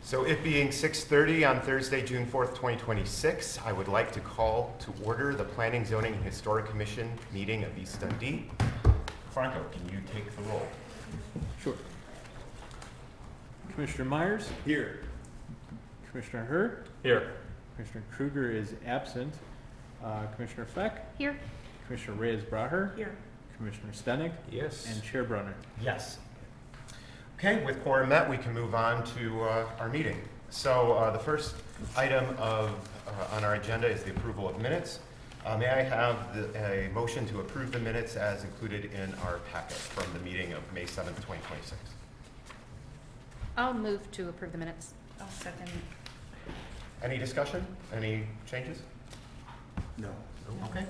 So it being 6:30 on Thursday, June 4th, 2026, I would like to call to order the Planning, Zoning, and Historic Commission meeting of East Dundee. Franco, can you take the roll? Sure. Commissioner Myers? Here. Commissioner Herr? Here. Commissioner Kruger is absent. Commissioner Feck? Here. Commissioner Reyes-Braher? Here. Commissioner Stenick? Yes. And Chair Brunner. Yes. Okay, with quorum met, we can move on to our meeting. So the first item on our agenda is the approval of minutes. May I have a motion to approve the minutes as included in our packet from the meeting of May 7th, 2026? I'll move to approve the minutes. I'll second. Any discussion? Any changes? No. Okay.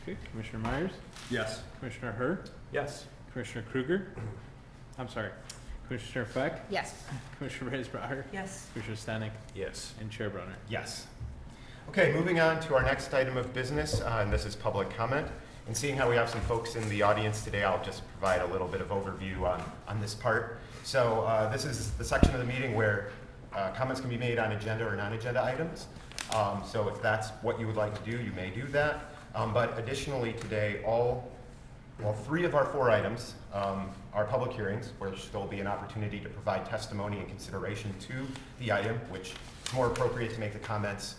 Okay, Commissioner Myers? Yes. Commissioner Herr? Yes. Commissioner Kruger? I'm sorry. Commissioner Feck? Yes. Commissioner Reyes-Braher? Yes. Commissioner Stenick? Yes. And Chair Brunner. Yes. Okay, moving on to our next item of business, and this is public comment. And seeing how we have some folks in the audience today, I'll just provide a little bit of overview on this part. So this is the section of the meeting where comments can be made on agenda or non-agenda items. So if that's what you would like to do, you may do that. But additionally today, three of our four items are public hearings, where there will be an opportunity to provide testimony and consideration to the item, which is more appropriate to make the comments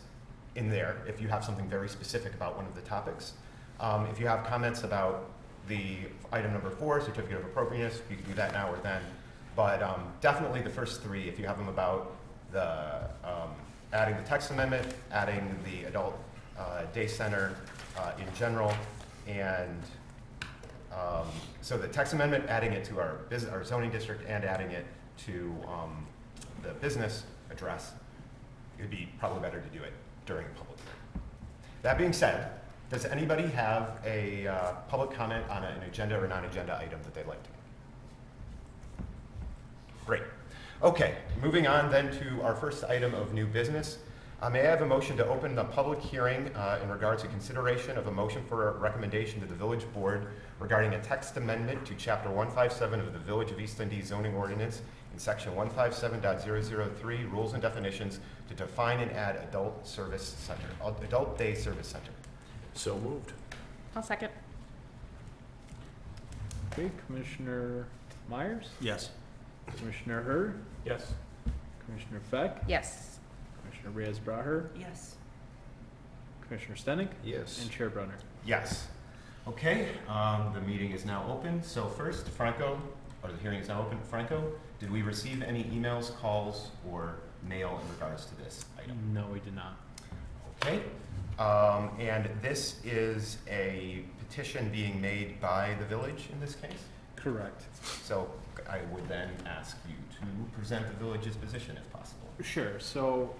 in there if you have something very specific about one of the topics. If you have comments about the item number 4, certificate of appropriateness, you can do that now or then. But definitely the first three, if you have them about the adding the text amendment, adding the adult day center in general, and so the text amendment, adding it to our zoning district and adding it to the business address, it would be probably better to do it during a public hearing. That being said, does anybody have a public comment on an agenda or non-agenda item that they'd like to make? Great. Okay, moving on then to our first item of new business. May I have a motion to open the public hearing in regards to consideration of a motion for a recommendation to the village board regarding a text amendment to chapter 157 of the Village of East Dundee zoning ordinance in section 157.003 rules and definitions to define and add adult day service center. So moved. I'll second. Okay, Commissioner Myers? Yes. Commissioner Herr? Yes. Commissioner Feck? Yes. Commissioner Reyes-Braher? Yes. Commissioner Stenick? Yes. And Chair Brunner. Yes. Okay, the meeting is now open. So first, Franco, or the hearing is now open. Franco, did we receive any emails, calls, or mail in regards to this item? No, we did not. Okay, and this is a petition being made by the village in this case? Correct. So I would then ask you to present the village's position if possible. Sure. So,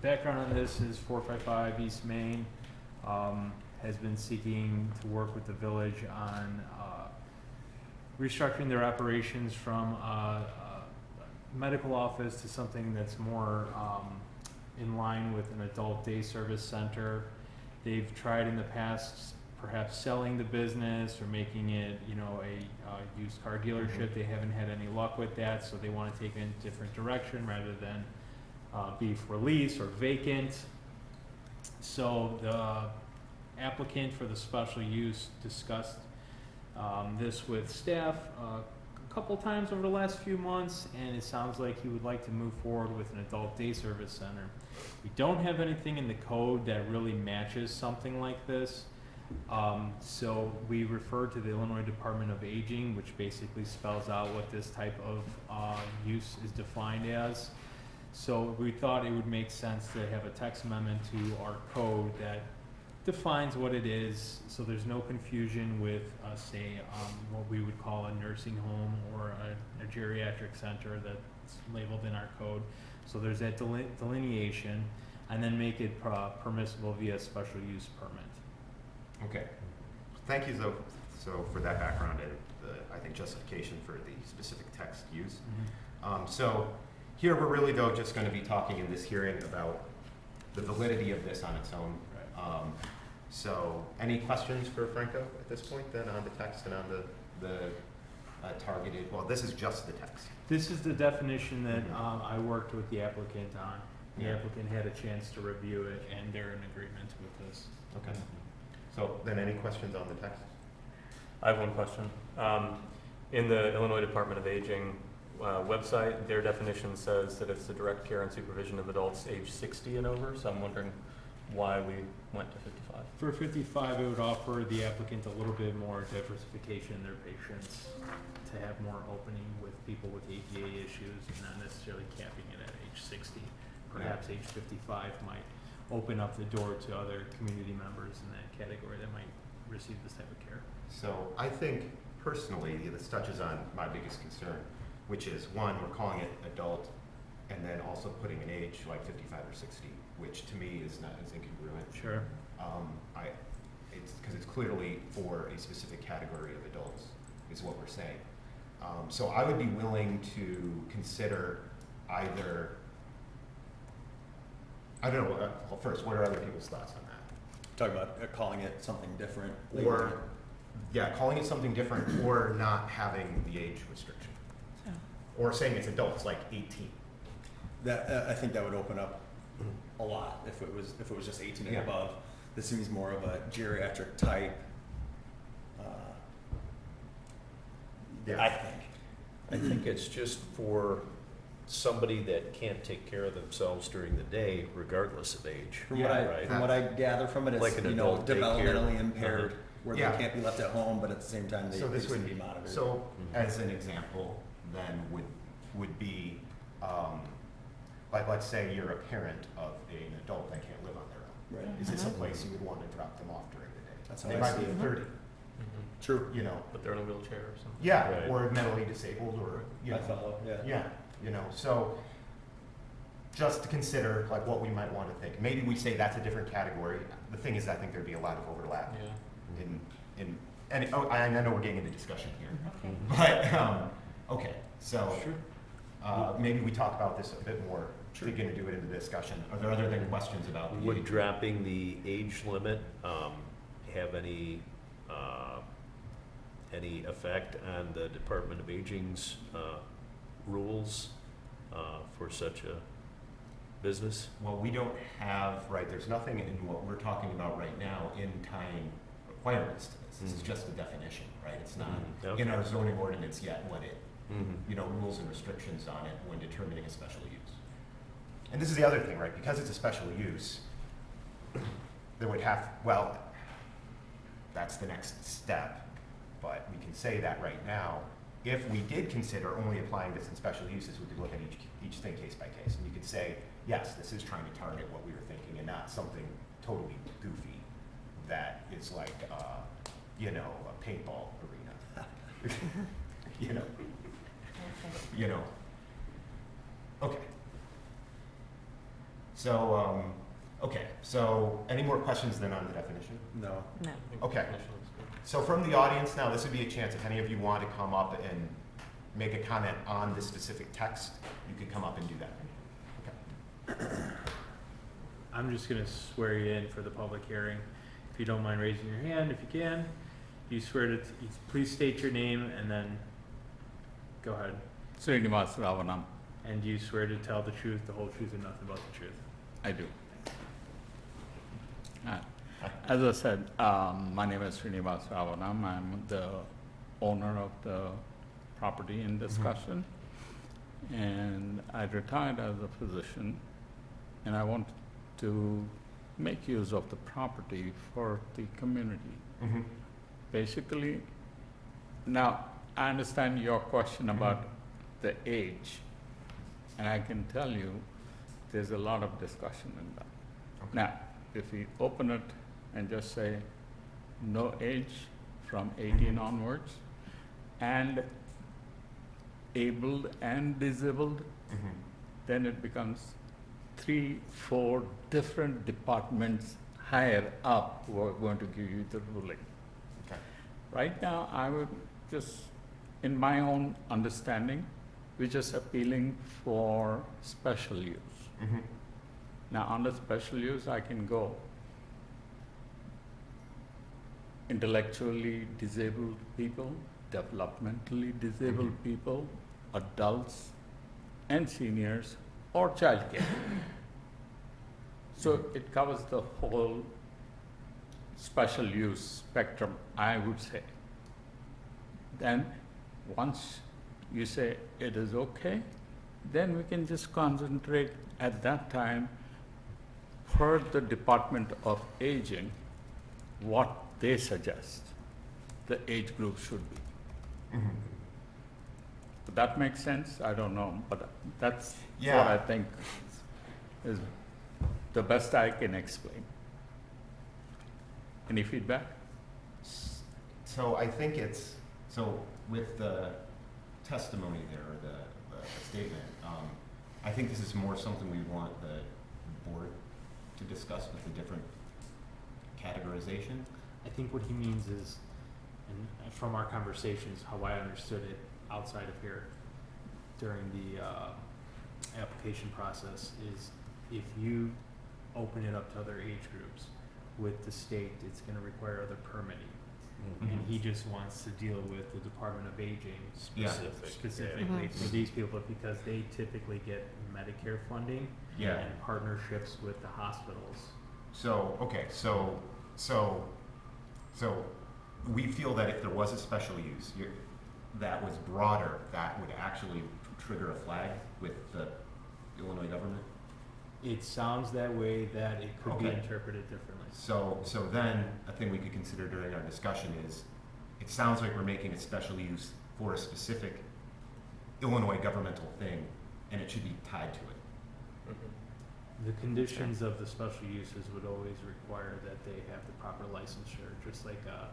background on this is 455 East Main has been seeking to work with the village on restructuring their operations from a medical office to something that's more in line with an adult day service center. They've tried in the past perhaps selling the business or making it, a used car dealership. They haven't had any luck with that, so they want to take it in a different direction rather than be for lease or vacant. So the applicant for the special use discussed this with staff a couple times over the last few months, and it sounds like he would like to move forward with an adult day service center. We don't have anything in the code that really matches something like this. So we refer to the Illinois Department of Aging, which basically spells out what this type of use is defined as. So we thought it would make sense to have a text amendment to our code that defines what it is, so there's no confusion with, say, what we would call a nursing home or a geriatric center that's labeled in our code. So there's that delineation, and then make it permissible via special use permit. Okay. Thank you, for that background and I think justification for the specific text use. So here we're really, though, just going to be talking in this hearing about the validity of this on its own. Right. So any questions for Franco at this point then on the text and on the targeted, well, this is just the text. This is the definition that Mhm. I worked with the applicant on. The Yeah. applicant had a chance to review it, and they're in agreement with this. Okay. So then any questions on the text? I have one question. In the Illinois Department of Aging website, their definition says that it's the direct care and supervision of adults age 60 and over, so I'm wondering why we went to 55. For 55, it would offer the applicant a little bit more diversification in their patients to have more opening with people with ADA issues and not necessarily capping it at age 60. Perhaps age 55 might open up the door to other community members in that category that might receive this type of care. So I think personally, this touches on my biggest concern, which is one, we're calling it adult, and then also putting an age like 55 or 60, which to me is not as incongruent. Sure. It's because it's clearly for a specific category of adults, is what we're saying. So I would be willing to consider either. I don't know. Well, first, what are other people's thoughts on that? Talking about calling it something different. Or, yeah, calling it something different, or not having the age restriction, or saying it's adults, like 18. That I think that would open up a lot if it was just 18 and Yeah. above. This seems more of a geriatric type. Yeah. I think. I think it's just for somebody that can't take care of themselves during the day, regardless of age. From Yeah, right. what I gather from it, it's Like an you know adult daycare. developmentally impaired, where Yeah. they can't be left at home, but at the same time they So this need to would be monitored. So, as an example, then would be, like, let's say you're a parent of an adult that can't live on their own. right. Is this a place you would want to drop them off during the day? That's how They I might see be it. 30, True. you know. But they're in a wheelchair or something. Yeah, Right. or mentally disabled, or, you I know. follow. Yeah. Yeah, you know, so just to consider like what we might want to think. Maybe we say that's a different category. The thing is, I think there'd be a lot of overlap Yeah. in and oh, I know we're getting into discussion here, Okay. but okay, so Sure. maybe we talk about this a bit more. We're going to do it in the discussion. Are there other than questions about the Would age? dropping the age limit have any effect on the Department of Aging's rules for such a business? Well, we don't have, right, there's nothing in what we're talking about right now in tying requirements to this. This is Mhm. just a definition, right? It's not Mhm. Okay. in our zoning ordinance yet what it, Mm-hmm. you know, rules and restrictions on it when determining a special use. And this is the other thing, right? Because it's a special use, there would have, well, that's the next step, but we can say that right now. If we did consider only applying this in special uses, we could look at each thing case by case. And you could say, yes, this is trying to target what we were thinking and not something totally goofy that is like, you know, a paintball arena. you know, Okay. you know. Okay. So, okay, so any more questions then on the definition? No. No. Okay. So from the audience now, this would be a chance, if any of you want to come up and make a comment on this specific text, you could come up and do that. Okay. I'm just gonna swear you in for the public hearing. If you don't mind raising your hand, if you can. You swear to, please state your name and then go ahead. Srinivas Ravanam, And do you swear to tell the truth, the whole truth, and nothing but the truth? I do. As I said, my name is Srinivas Ravanam. I'm the owner of the property in discussion. And I retired as a physician, and I want to make use of the property for the community. Mm-hmm. Basically, now, I understand your question about the age, and I can tell you, there's a lot of discussion in that. Now, if we open it and just say, no age from 18 onwards, and abled and disabled, Mm-hmm. then it becomes 3-4 different departments higher up who are going to give you the ruling. Okay. Right now, I would just, in my own understanding, we're just appealing for special use. Mm-hmm. Now, under special use, I can go intellectually disabled people, developmentally disabled people, adults, and seniors, or childcare. So it covers the whole special use spectrum, I would say. Then, once you say it is okay, then we can just concentrate at that time per the Department of Aging, what they suggest the age group should be. Mhm. Would that make sense? I don't know, but that's Yeah. what I think is the best I can explain. Any feedback? So I think it's, so with the testimony there, or the statement, I think this is more something we want the board to discuss with the different categorization. I think what he means is, and from our conversations, how I understood it outside of here during the application process, is if you open it up to other age groups, with the state, it's gonna require other permitting. And he just wants to deal with the Department of Aging Yeah. specifically for these people, because they typically get Medicare funding Yeah. and partnerships with the hospitals. So, okay, so we feel that if there was a special use that was broader, that would actually trigger a flag with the Illinois government? It sounds that way, that it could be Okay. interpreted differently. So then, a thing we could consider during our discussion is, it sounds like we're making a special use for a specific Illinois governmental thing, and it should be tied to it. The conditions of the special uses would always require that they have the proper licensure, just like a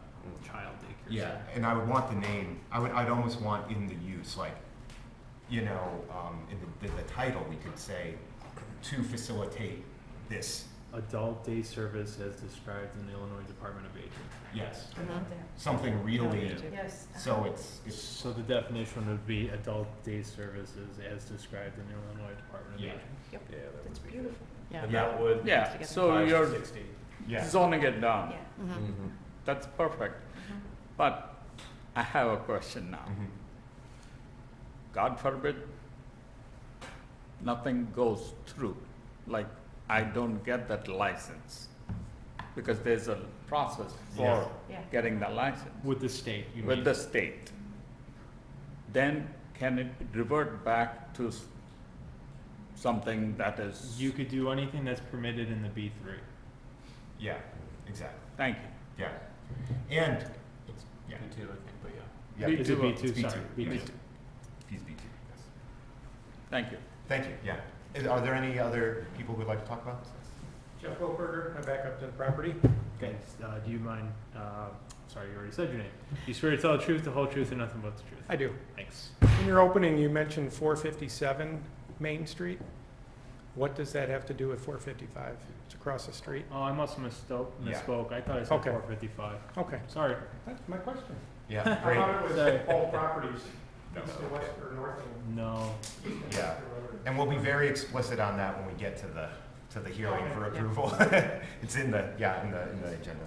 child daycare Yeah, center. and I would want the name, I'd almost want in the use, like, you know, in the title, we could say, to facilitate this, Adult day service as described in the Illinois Department of Aging. yes, Mhm. something really, Yes. so it's, So the definition would be adult day services as described in the Illinois Department of Yeah. Aging. Yeah, that That's would be beautiful. Yeah. And that would. Yeah, Together. so 5 to you're 60. yeah. zoning it down. Yeah. good. Mhm. That's perfect. Mhm. But I have a question now. Mhm. God forbid, nothing goes through. Like, I don't get that license. Because there's a process Yeah. for Yeah. getting the license With the state, you with mean? the state. Then can it revert back to something that is? You could do anything that's permitted in the B3. Yeah, exactly, Thank you. yeah. And, it's, yeah. B2, I think, but yeah. Yeah, Is it B2, B2? it's Sorry, B2. B2. He's B2, yes. Thank you. Thank you, yeah. Are there any other people who'd like to talk about this? Jeff Wilberger, I back up to the property. Okay, do you mind, sorry, you already said your name. You swear to tell the truth, the whole truth, and nothing but the truth? I do. Thanks. In your opening, you mentioned 457 Main Street. What does that have to do with 455? It's across the street. Oh, I must have Yeah. misspoke. I thought I said Okay. 455. Okay, Sorry. that's my question. Yeah, I great, thought it was Sorry. all properties, No. east to west or north and No. east Yeah. and west. and we'll be very explicit on that when we get to the hearing for Okay. approval. It's in the agenda.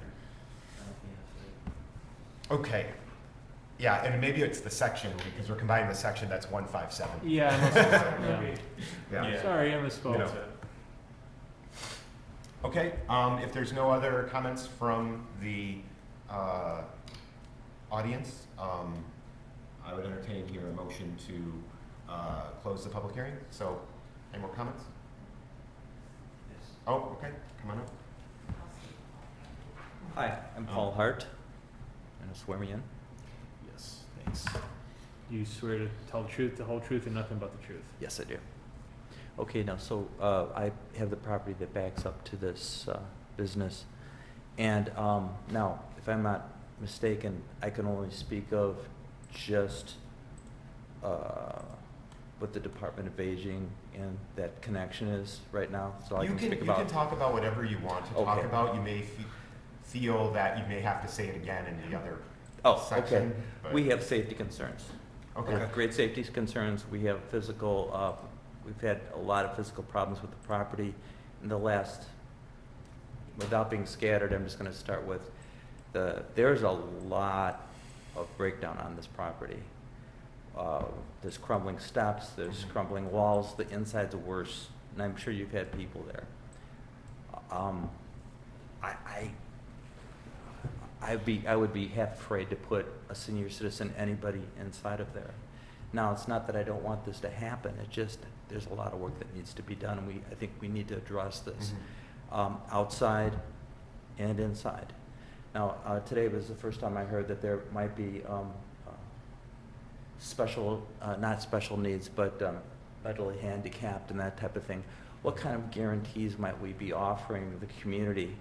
Okay, yeah, and maybe it's the section, because we're combining the section that's 157. Yeah, I must have, Maybe. Yeah. Sorry, I misspoke. No. Okay, if there's no other comments from the audience, I would entertain here a motion to close the public hearing. So, any more comments? Oh, okay, come on up. Hi, I'm Paul Hart. And swear me in. Yes, thanks. Do you swear to tell the truth, the whole truth, and nothing but the truth? Yes, I do. Okay, now, so I have the property that backs up to this business. And now, if I'm not mistaken, I can only speak of just what the Department of Aging and that connection is right now. So I can speak You about. can talk about whatever you want to talk Okay. about. You may feel that you may have to say it again in the other Oh, section. okay. but- We have safety concerns. Okay. Great safety concerns. We have physical, we've had a lot of physical problems with the property in the last, without being scattered, I'm just gonna start with there's a lot of breakdown on this property. There's crumbling steps, there's crumbling walls, the inside's worse, and I'm sure you've had people there. I would be half afraid to put a senior citizen, anybody inside of there. Now, it's not that I don't want this to happen, it's just, there's a lot of work that needs to be done, and I think we need to address this, outside and inside. Now, today was the first time I heard that there might be, special, not special needs, but, mentally handicapped and that type of thing. What kind of guarantees might we be offering the community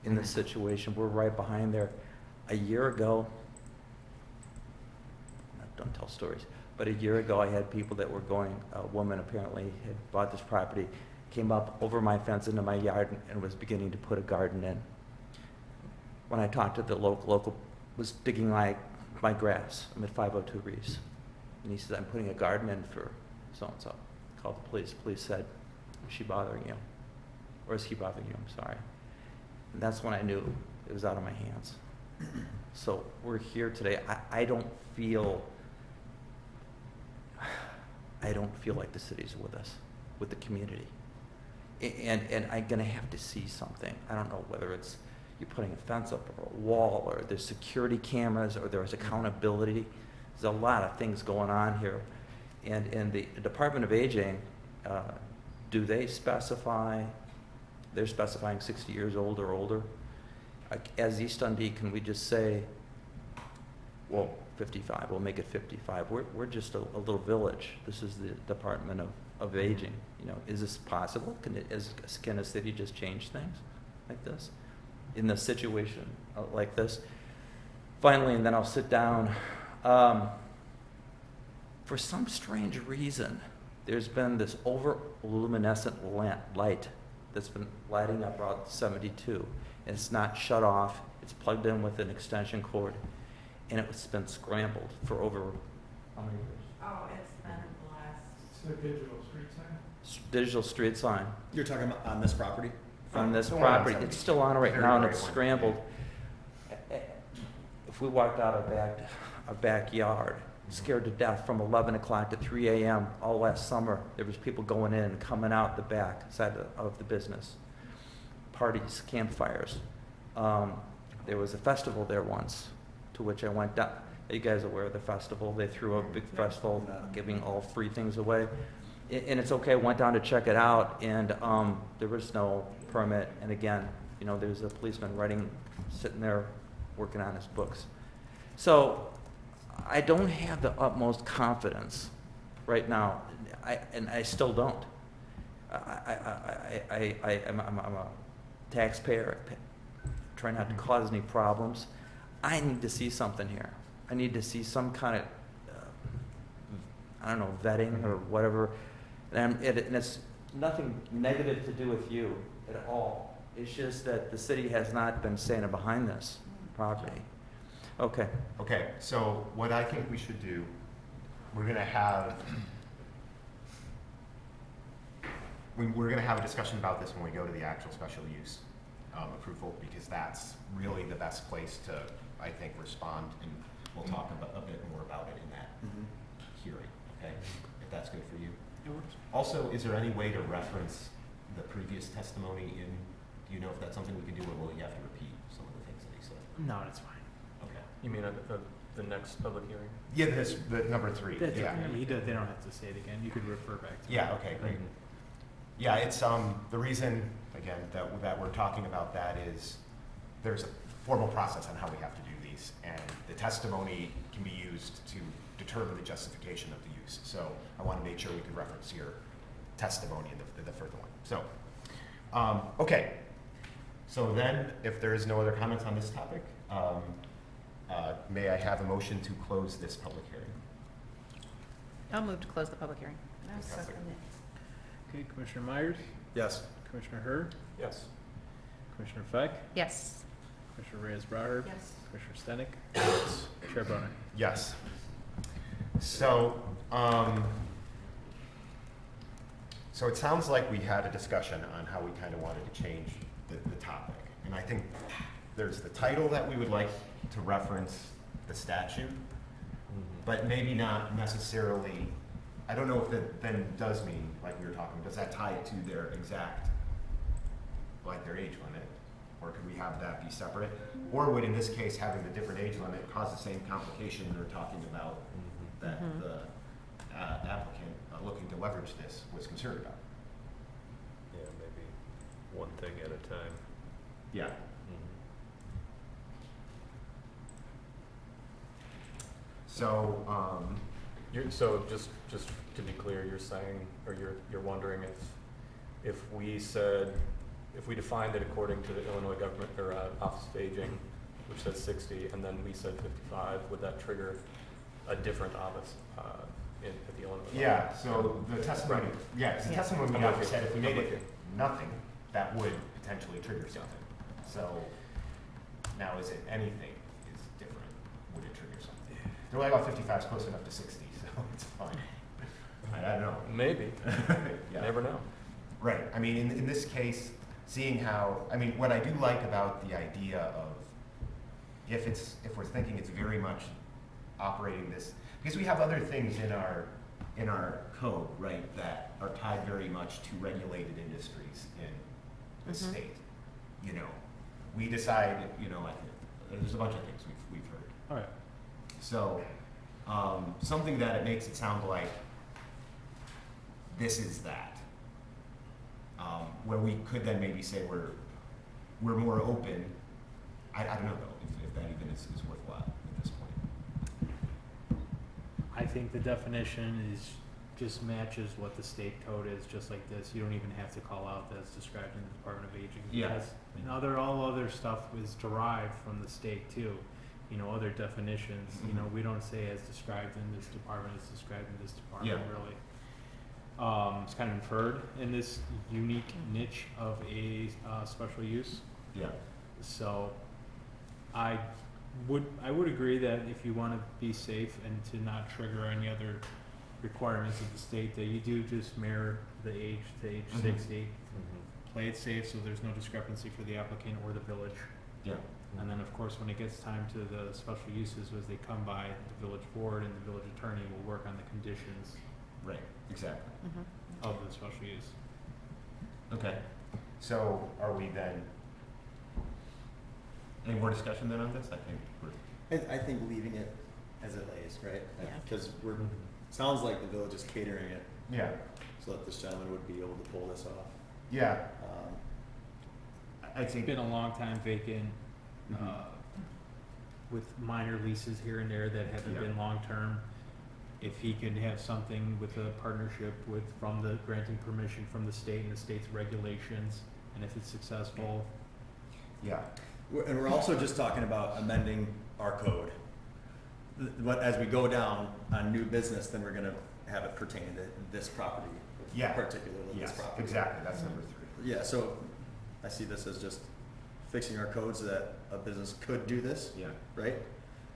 in this situation? We're right behind there. A year ago, don't tell stories, but a year ago I had people that were going, a woman apparently had bought this property, came up over my fence into my yard and was beginning to put a garden in. When I talked to the local was digging my grass. I'm at 502 Reeves. And he said, I'm putting a garden in for so-and-so. Called the police. Police said, is she bothering you? Or is he bothering you? I'm sorry. And that's when I knew it was out of my hands. So we're here today. I don't feel like the city's with us, with the community. And I'm gonna have to see something. I don't know whether it's you're putting a fence up or a wall, or there's security cameras, or there's accountability. There's a lot of things going on here. And the Department of Aging, do they specify, they're specifying 60 years old or older? As East Dundee, can we just say, well, 55, we'll make it 55. We're just a little village. This is the Department of Aging. You know, is this possible? Can a city just change things like this in a situation like this? Finally, and then I'll sit down. For some strange reason, there's been this over-luminescent light that's been lighting up Route 72. And it's not shut off. It's plugged in with an extension cord. And it's been scrambled for over how many years? Oh, it's been a blast. It's a digital street sign? Digital street sign You're talking about on this property? on this Still on property. 72. It's still on right Very now and bright it's one. scrambled. If we walked out our backyard, scared to death from 11 o'clock to 3 a.m. all last summer, there was people going in and coming out the back side of the business. Parties, campfires. There was a festival there once, to which I went down. Are you guys aware of the festival? They threw a big festival, giving all free things away. And it's okay, I went down to check it out, and there was no permit. And again, you know, there's a policeman sitting there working on his books. So I don't have the utmost confidence right now, and I still don't. I'm a taxpayer, try not to cause any problems. I need to see something here. I need to see some kind of, I don't know, vetting or whatever. And it's nothing negative to do with you at all. It's just that the city has not been standing behind this property. Okay. Okay, so what I think we should do, we're gonna have a discussion about this when we go to the actual special use approval, because that's really the best place to, I think, respond, and we'll talk about a bit more about it in that hearing, okay? If that's good for you. It works. Also, is there any way to reference the previous testimony do you know if that's something we can do, or will you have to repeat some of the things that he said? No, it's fine. Okay. You mean at the next public hearing? Yeah, the number 3, That's yeah. okay. I mean, they don't have to say it again. You could refer back to it. Yeah, okay, great. Yeah, it's, the reason, again, that we're talking about that is there's a formal process on how we have to do these, and the testimony can be used to determine the justification of the use. So I want to make sure we can reference your testimony in the further one. So, okay. So then, if there is no other comments on this topic, may I have a motion to close this public hearing? I'll move to close the public hearing. I'll Fantastic. second it. Okay, Commissioner Myers, Yes. Commissioner Hurd, Yes. Commissioner Feck, Yes. Commissioner Reyes-Braher, Yes. Commissioner Stenick, Chair Boner. Yes. So, so it sounds like we had a discussion on how we kind of wanted to change the topic. And I think there's the title that we would like to reference the statute, but maybe not necessarily, I don't know if that then does mean, like we were talking, does that tie it to their exact, like their age limit? Or could we have that be separate? Or would, in this case, having the different age limit cause the same complication we were talking about that Mhm. the applicant looking to leverage this was concerned about? Yeah, maybe one thing at a time. Yeah. So, So just to be clear, you're saying, or you're wondering if we said, if we defined it according to the Illinois government, or Office of Aging, which says 60, and then we said 55, would that trigger a different office at the Illinois? yeah, so the testimony, Right. yeah, 'cause the Yeah. testimony we I'm got with you. said if we I'm made with it nothing, that would potentially trigger something. So now is it anything is different? Would it trigger something? They're like, oh, 55 is close enough to 60, so it's fine. I don't know. Maybe. Yeah. Never know. Right, I mean, in this case, seeing how, I mean, what I do like about the idea of, if we're thinking it's very much operating this, because we have other things in our code, right, that are tied very much to regulated industries in the Mhm. state. You know, we decide, there's a bunch of things we've heard. All right. So, something that it makes it sound like this is that. Where we could then maybe say we're more open. I don't know though, if that even is worthwhile at this point. I think the definition just matches what the state code is, just like this. You don't even have to call out that's described in the Department of Aging. Yeah. Because all other stuff is derived from the state too. Other definitions, Mhm. we don't say as described in this department, it's described in this department, Yeah. really. It's kind of inferred in this unique niche of a special use. Yeah. So I would agree that if you want to be safe and to not trigger any other requirements of the state, that you do just mirror the age to age Mhm. 60. Play it safe so there's no discrepancy for the applicant or the village. Yeah. And then, of course, when it gets time to the special uses, as they come by, the village board and the village attorney will work on the conditions Right. Exactly. Mhm. of the special use. Okay. So are we then? Any more discussion then on this? I think we're. I think leaving it as it lays, right? Yeah. Because sounds like the village is catering it Yeah. so that this gentleman would be able to pull this off. Yeah. Um, I It's think. been a long time vacant, Mhm. with minor leases here and there that haven't Yeah. been long-term. If he could have something with a partnership from the granting permission from the state and the state's regulations, and if it's successful, Yeah. And we're also just talking about amending our code. But as we go down on new business, then we're gonna have it pertain to this property, Yeah. particularly this Yes. property. Exactly. That's number 3. Yeah, so I see this as just fixing our code so that a business could do this, Yeah. right?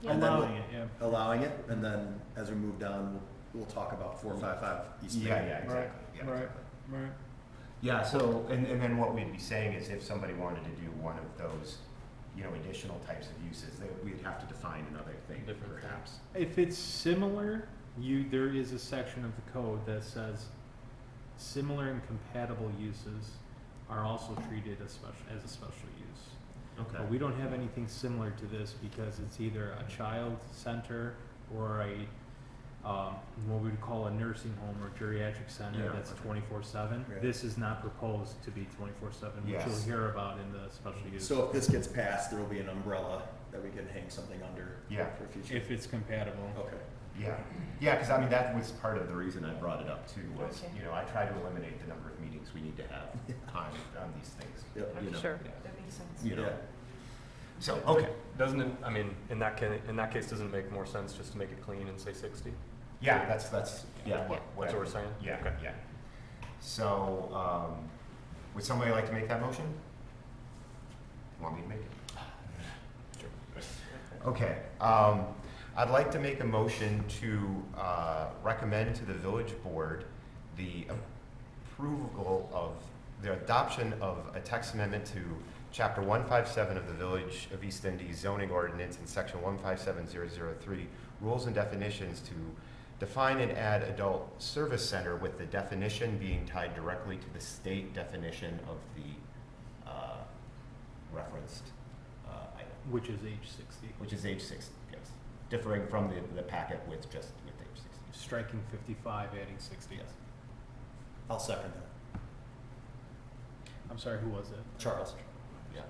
Yeah. And then we'll- allowing it, yeah. Allowing it, and then as we move down, we'll talk about 455 East Main. Yeah. Yeah. Exactly. Yeah. Right. Exactly. Right. Yeah, so, and then what we'd be saying is if somebody wanted to do one of those, additional types of uses, we'd have to define another thing Different thing. perhaps. If it's similar, there is a section of the code that says similar and compatible uses are also treated as a special use. Okay. But we don't have anything similar to this because it's either a child center or what we would call a nursing home or geriatric center Yeah. that's 24/7. Right. This is not proposed to be 24/7, which Yes. you'll hear about in the special use. So if this gets passed, there will be an umbrella that we can hang something under Yeah. for future. If it's compatible. Okay. Yeah, because that was part of the reason I brought it up too, was, Okay. I try to eliminate the number of meetings we need to have on these things. Yep. Sure. That makes sense. Yeah. So, okay, Doesn't it, in that case, doesn't it make more sense just to make it clean and say 60? yeah, that's, yeah. Yeah. That's what we're saying? Yeah, Okay. yeah. So, would somebody like to make that motion? Want me to make it? Sure. Okay, I'd like to make a motion to recommend to the village board the approval of the adoption of a text amendment to Chapter 157 of the Village of East Indies zoning ordinance in Section 157003, rules and definitions to define and add adult service center, with the definition being tied directly to the state definition of the referenced item, Which is age 60. which is age 60, yes. Differing from the packet with just with age 60. Striking 55, adding 60. Yes. I'll second that. I'm sorry, who was it? Charles? Yeah.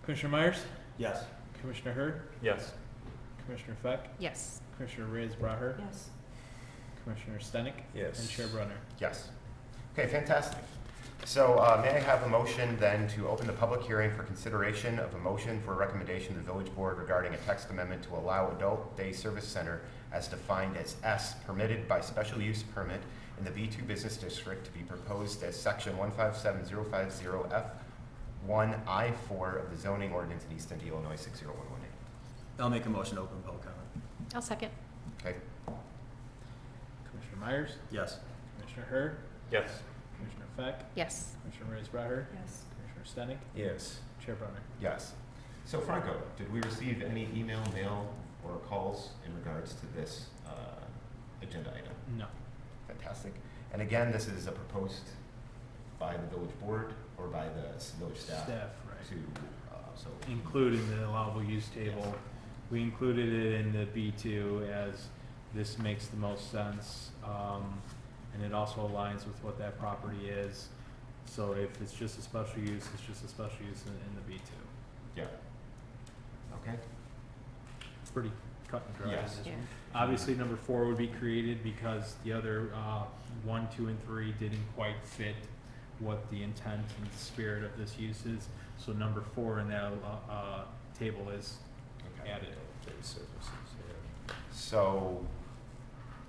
Commissioner Myers? Yes. Commissioner Hurd? Yes. Commissioner Feck? Yes. Commissioner Reyes Braher? Yes. Commissioner Stenick? Yes. And Chair Brunner. Yes. Okay, fantastic. So may I have a motion then to open the public hearing for consideration of a motion for a recommendation to the village board regarding a text amendment to allow adult day service center as defined as S permitted by special use permit in the B2 business district to be proposed as section 157050F1I4 of the zoning ordinance in East Indy, Illinois 60118. I'll make a motion to open public comment. I'll second. Okay. Commissioner Myers? Yes. Commissioner Hurd? Yes. Commissioner Feck? Yes. Commissioner Reyes Braher? Yes. Commissioner Stenick? Yes. Chair Brunner. Yes. So Franco, did we receive any email, mail, or calls in regards to this agenda item? No. Fantastic. And again, this is a proposed by the village board or by the village staff Staff, right. to, so. Including the allowable use table. We included it in the B2 as this makes the most sense. And it also aligns with what that property is. So if it's just a special use, it's just a special use in the B2. Yeah. Okay. It's pretty cut and dry. Yes. Yeah. Obviously, number 4 would be created because the other 1, 2, and 3 didn't quite fit what the intent and spirit of this use is. So number 4 in that table is Okay. added. Day services, yeah. So,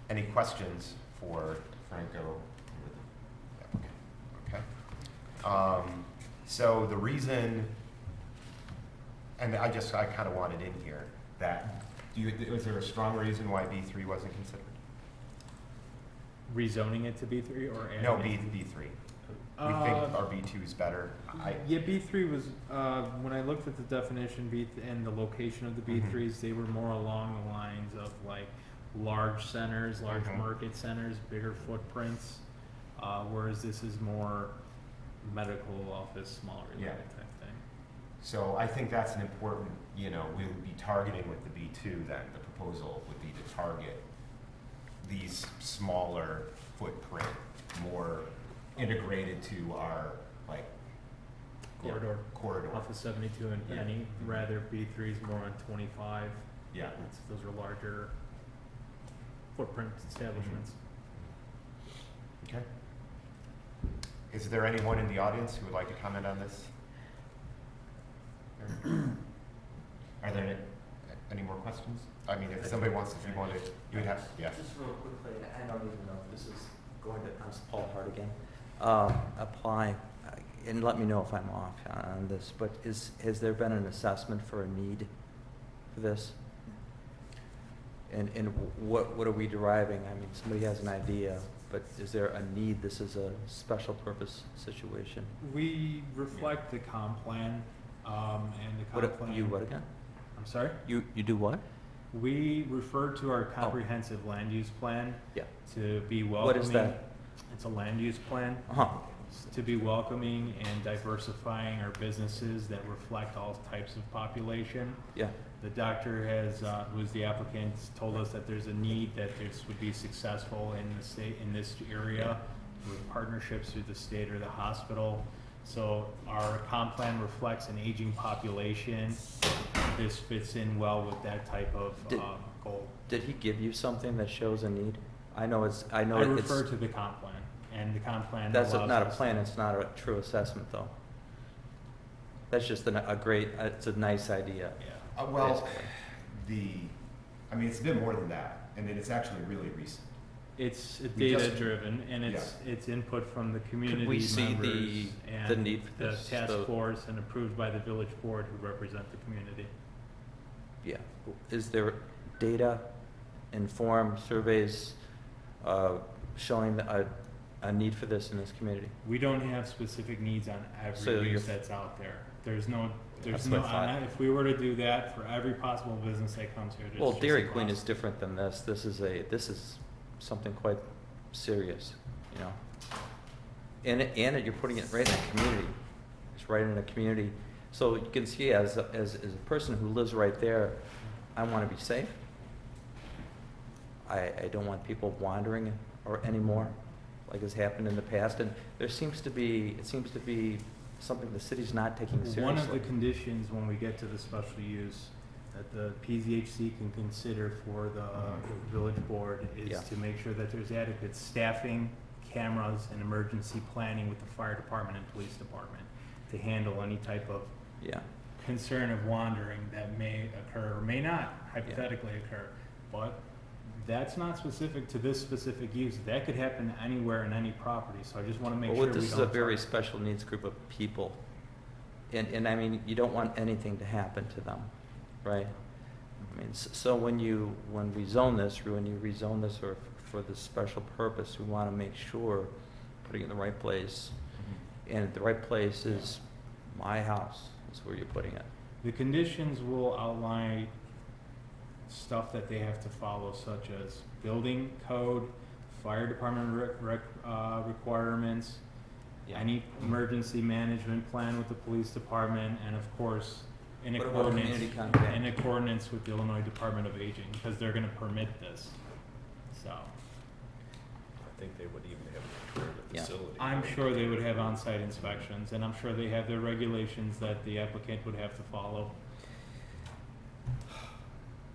any questions for Franco? Okay. So the reason, and I kind of wanted in here that, was there a strong reason why B3 wasn't considered? Rezoning it to B3 or adding No, it? B3. We think our B2 is better. Yeah, B3 was, when I looked at the definition and the location of the B3s, they were more along the lines of like large centers, large Mhm. market centers, bigger footprints, whereas this is more medical office, small related Yeah. type thing. So I think that's an important, we would be targeting with the B2 then, the proposal would be to target these smaller footprint, more integrated to our, like, Corridor. Corridor. Off of 72 and Yeah. Penny, rather B3 is more on 25. Yeah. Those are larger footprint establishments. Okay. Is there anyone in the audience who would like to comment on this? Are there any more questions? I mean, if somebody wants, if you wanted, you would have, yeah. Just real quickly, I don't even know if this is going to, I'm Paul Hart again. Apply, and let me know if I'm off on this, but has there been an assessment for a need for this? And what are we deriving? I mean, somebody has an idea, but is there a need? This is a special purpose situation. We reflect the comp plan, and the comp plan. What again? I'm sorry? You do what? We refer to our comprehensive land use plan Yeah. to be welcoming. What is that? It's a land use plan. Uh-huh. To be welcoming and diversifying our businesses that reflect all types of population. Yeah. The doctor has, who's the applicant, told us that there's a need that this would be successful in the state, in this area, with partnerships through the state or the hospital. So our comp plan reflects an aging population. This fits in well with that type of goal. Did he give you something that shows a need? I I refer to the comp plan, and the comp plan That's allows not a us- plan, it's not a true assessment, though. That's just a great, it's a nice idea. Yeah. Well, it's been more than that, and it's actually really recent. It's We just- data driven, and it's input from the community we see members the and need for the this, task the- force and approved by the village board who represent the community. Yeah. Is there data, informed surveys showing a a need for this in this community? We don't have specific needs on So every you're- use that's out there. There's That's no, what I thought. if we were to do that for every possible business that comes here, there's Well, just Dairy a Queen is cost. different than this. This is something quite serious, you know? And you're putting it right in a community. It's right in a community. So you can see as a person who lives right there, I want to be safe. I don't want people wandering or anymore, like has happened in the past. And it seems to be something the city's not taking seriously. One of the conditions when we get to the special use that the PZHC can consider for the village board Yeah. is to make sure that there's adequate staffing, cameras, and emergency planning with the fire department and police department to handle any type of Yeah. concern of wandering that may occur or may not hypothetically occur. But that's not specific to this specific use. That could happen anywhere in any property, so I just want to make Well, sure we don't. this is a very special needs group of people. And I mean, you don't want anything to happen to them, right? I mean, so when you rezone this or for this special purpose, we want to make sure putting it in the right place. And the right place is my house, is where you're putting it. The conditions will outline stuff that they have to follow, such as building code, fire department requirements, any emergency management plan with the police department, and of course, in What about community compact? accordance with the Illinois Department of Aging, because they're gonna permit this, so. I think they would even have to tour the Yeah. facility. I'm sure they would have on-site inspections, and I'm sure they have their regulations that the applicant would have to follow.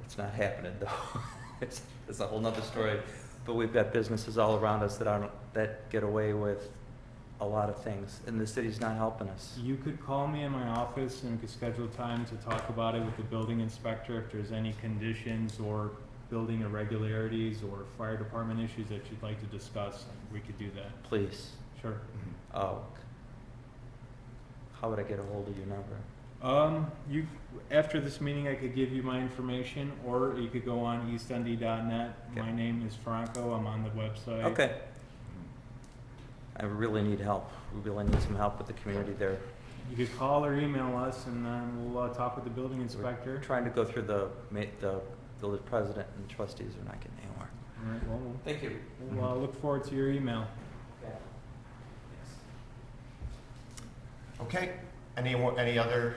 It's not happening though. It's a whole nother story. But we've got businesses all around us that get away with a lot of things, and the city's not helping us. You could call me in my office and we could schedule time to talk about it with the building inspector if there's any conditions or building irregularities or fire department issues that you'd like to discuss, we could do that. Please. Sure. Oh. How would I get a hold of your number? After this meeting, I could give you my information, or you could go on eastnd.net. Okay. My name is Franco, I'm on the website. Okay. I really need help. We really need some help with the community there. You could call or email us, and then we'll talk with the building We're inspector. trying to go through the village president and trustees are not getting anywhere. All right, well, Thank you. we'll look forward to your email. Okay, any other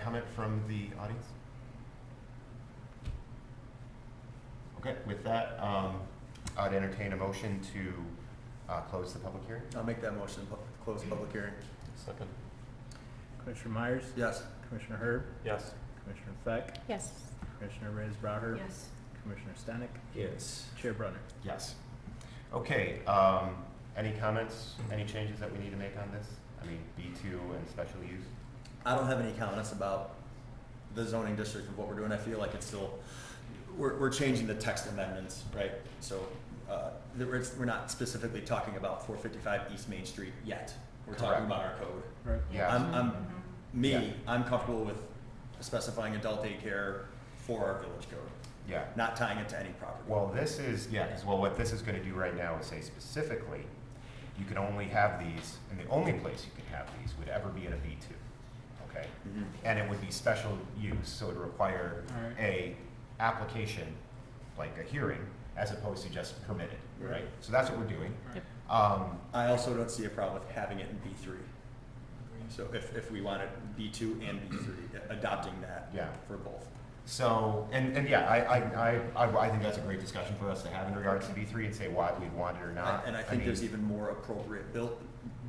comment from the audience? Okay, with that, I'd entertain a motion to close the public hearing. I'll make that motion, close the public hearing. Second. Commissioner Myers? Yes. Commissioner Herb? Yes. Commissioner Feck? Yes. Commissioner Reyes Braher? Yes. Commissioner Stenick? Yes. Chair Brunner? Yes. Okay, any comments, any changes that we need to make on this? I mean, B2 and special use? I don't have any comments about the zoning district of what we're doing. I feel like it's still, we're changing the text amendments, right? So, we're not specifically talking about 455 East Main Street yet. We're talking Correct. about our code. Right. Yeah. I'm comfortable with specifying adult daycare for our village code, Yeah. not tying it to any property. Well, this is, yeah, 'cause, well, what this is gonna do right now is say specifically, you can only have these, and the only place you can have these would ever be in a B2, okay? Mhm. And it would be special use, so it would require All right. a application, like a hearing, as opposed to just permitted, right? Right. So that's what we're doing. Yep. I also don't see a problem with having it in B3. So if we wanted B2 and B3, adopting that Yeah. for both. So, and yeah, I think that's a great discussion for us to have in regards to B3 and say why we'd want it or not. And I think mean, there's even more appropriate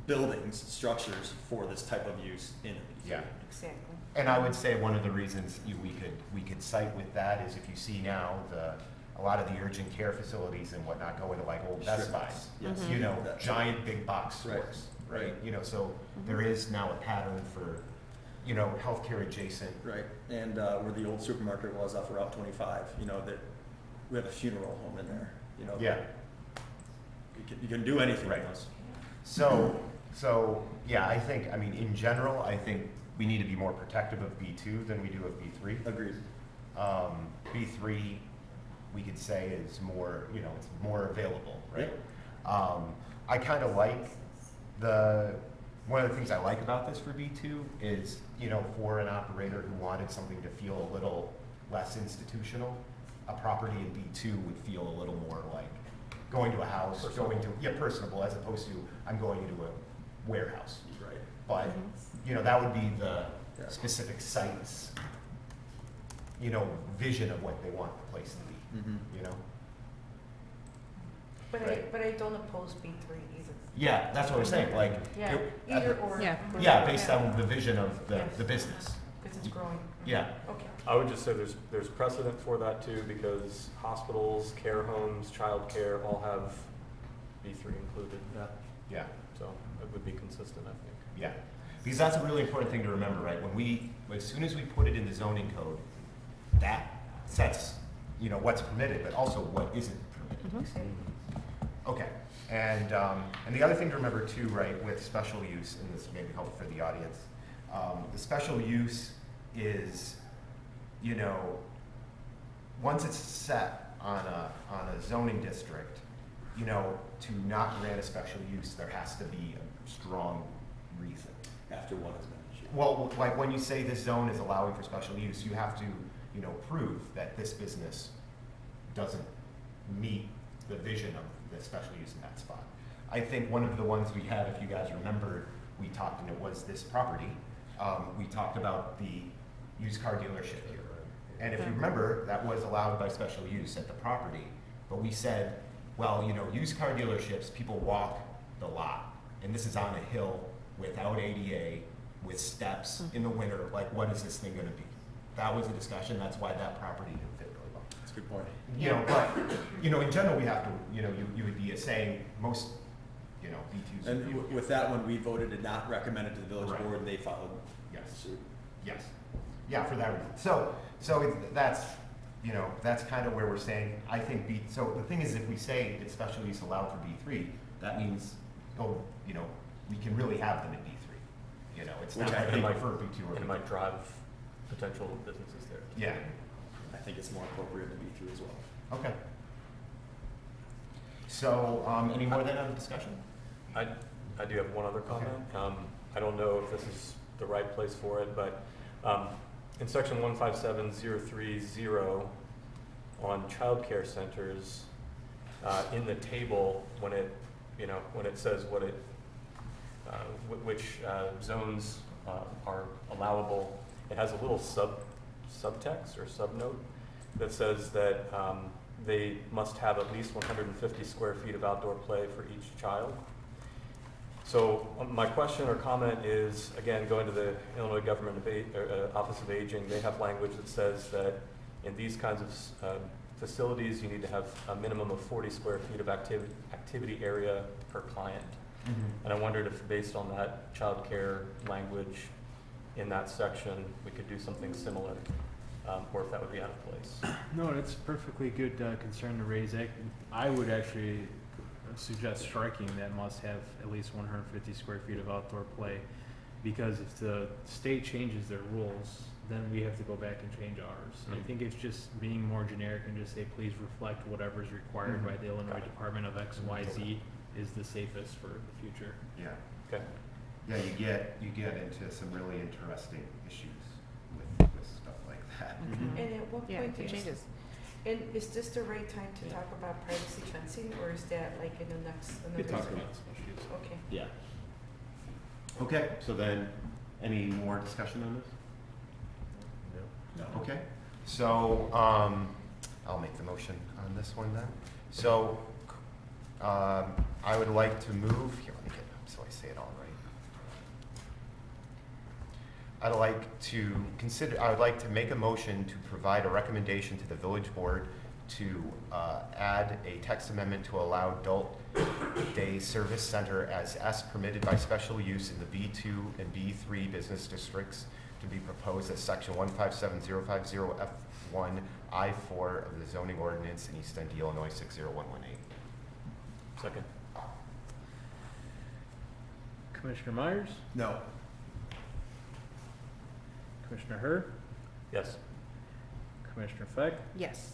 buildings, structures for this type of use in B3. Yeah. Exactly. And I would say one of the reasons we could cite with that is if you see now a lot of the urgent care facilities and whatnot go into like old Best Strip Buys. malls, yes. You know, That- giant big box Right, stores, right? right. You know, so there is now a pattern for, you know, healthcare adjacent. Right, and where the old supermarket was off Route 25, you know, that, we have a funeral home in there, you know. Yeah. You can do anything Right. in those. So, yeah, I think, I mean, in general, I think we need to be more protective of B2 than we do of B3. Agreed. B3, we could say is more, you know, it's more available, right? I kind of like one of the things I like about this for B2 is, you know, for an operator who wanted something to feel a little less institutional, a property in B2 would feel a little more like going to a house, personable, as opposed to I'm going into a warehouse. Right. But, you know, that would be the specific site's, you know, vision of what they want the place to be, you know? Right. But I don't oppose B3 either. Yeah, that's what I'm saying, like. Yeah, it- either or. Yeah. Yeah, based on the vision of the business. Because it's growing. Yeah. Okay. I would just say there's precedent for that too, because hospitals, care homes, childcare all have B3 included, Yeah, so it would be consistent, I think. yeah. Because that's a really important thing to remember, right? As soon as we put it in the zoning code, that sets, you know, what's permitted, but also what isn't permitted. Okay, and the other thing to remember too, right, with special use, and this may be helpful for the audience, the special use is, you know, once it's set on a zoning district, you know, to not grant a special use, there has to be a strong reason. After one has been issued. Well, like when you say this zone is allowing for special use, you have to, you know, prove that this business doesn't meet the vision of the special use in that spot. I think one of the ones we had, if you guys remember, we talked, and it was this property, we talked about the used car dealership here. And if you remember, that was allowed by special use at the property, but we said, well, you know, used car dealerships, people walk the lot, and this is on a hill without ADA, with steps in the winter, like what is this thing gonna be? That was a discussion, that's why that property didn't fit really well. That's a good point. You know, but, you know, in general, we have to, you know, you would be saying most, you know, B2s. would And be- with that one, we voted to not recommend it to the village Right. board, and they followed Yes. suit. Yes, yeah, for that reason. So that's, you know, that's kind of where we're saying, I think so the thing is, if we say it's special use allowed for B3, that means, oh, you know, we can really have them in B3. You know, it's not Which I like they think prefer B2 or It B3. might drive potential businesses there. Yeah, I think it's more appropriate than B3 as well. okay. So, any more then on the discussion? I do have one other comment. I don't know if this is the right place for it, but in section 157030 on childcare centers, in the table, when it says what it, which zones are allowable, it has a little subtext or subnote that says that they must have at least 150 square feet of outdoor play for each child. So my question or comment is, again, going to the Illinois Government Office of Aging, they have language that says that in these kinds of facilities, you need to have a minimum of 40 square feet of activity area per client. And I wondered if, based on that childcare language in that section, we could do something similar, or if that would be out of place. No, it's a perfectly good concern to raise. I would actually suggest striking that must have at least 150 square feet of outdoor play, because if the state changes their rules, then we have to go back and change ours. And I think it's just being more generic and just say, please reflect whatever is required by the Illinois Department of X, Y, Z is the safest for the future. Yeah. Okay. Yeah, you get into some really interesting issues with stuff like that. And at what Yeah, point it changes. and is this the right time to talk about privacy fencing, or is that like in the next, another? Talk section? about special use. Okay. Yeah. Okay, so then, any more discussion on this? No. Okay, so, I'll make the motion on this one then. So, I would like to move, here, let me get, so I say it all right. I would like to make a motion to provide a recommendation to the village board to add a text amendment to allow adult day service center as permitted by special use in the B2 and B3 business districts to be proposed as section 157050F1 I4 of the zoning ordinance in East End, Illinois 60118. Second. Commissioner Myers, No. Commissioner Herr, Yes. Commissioner Feck, Yes.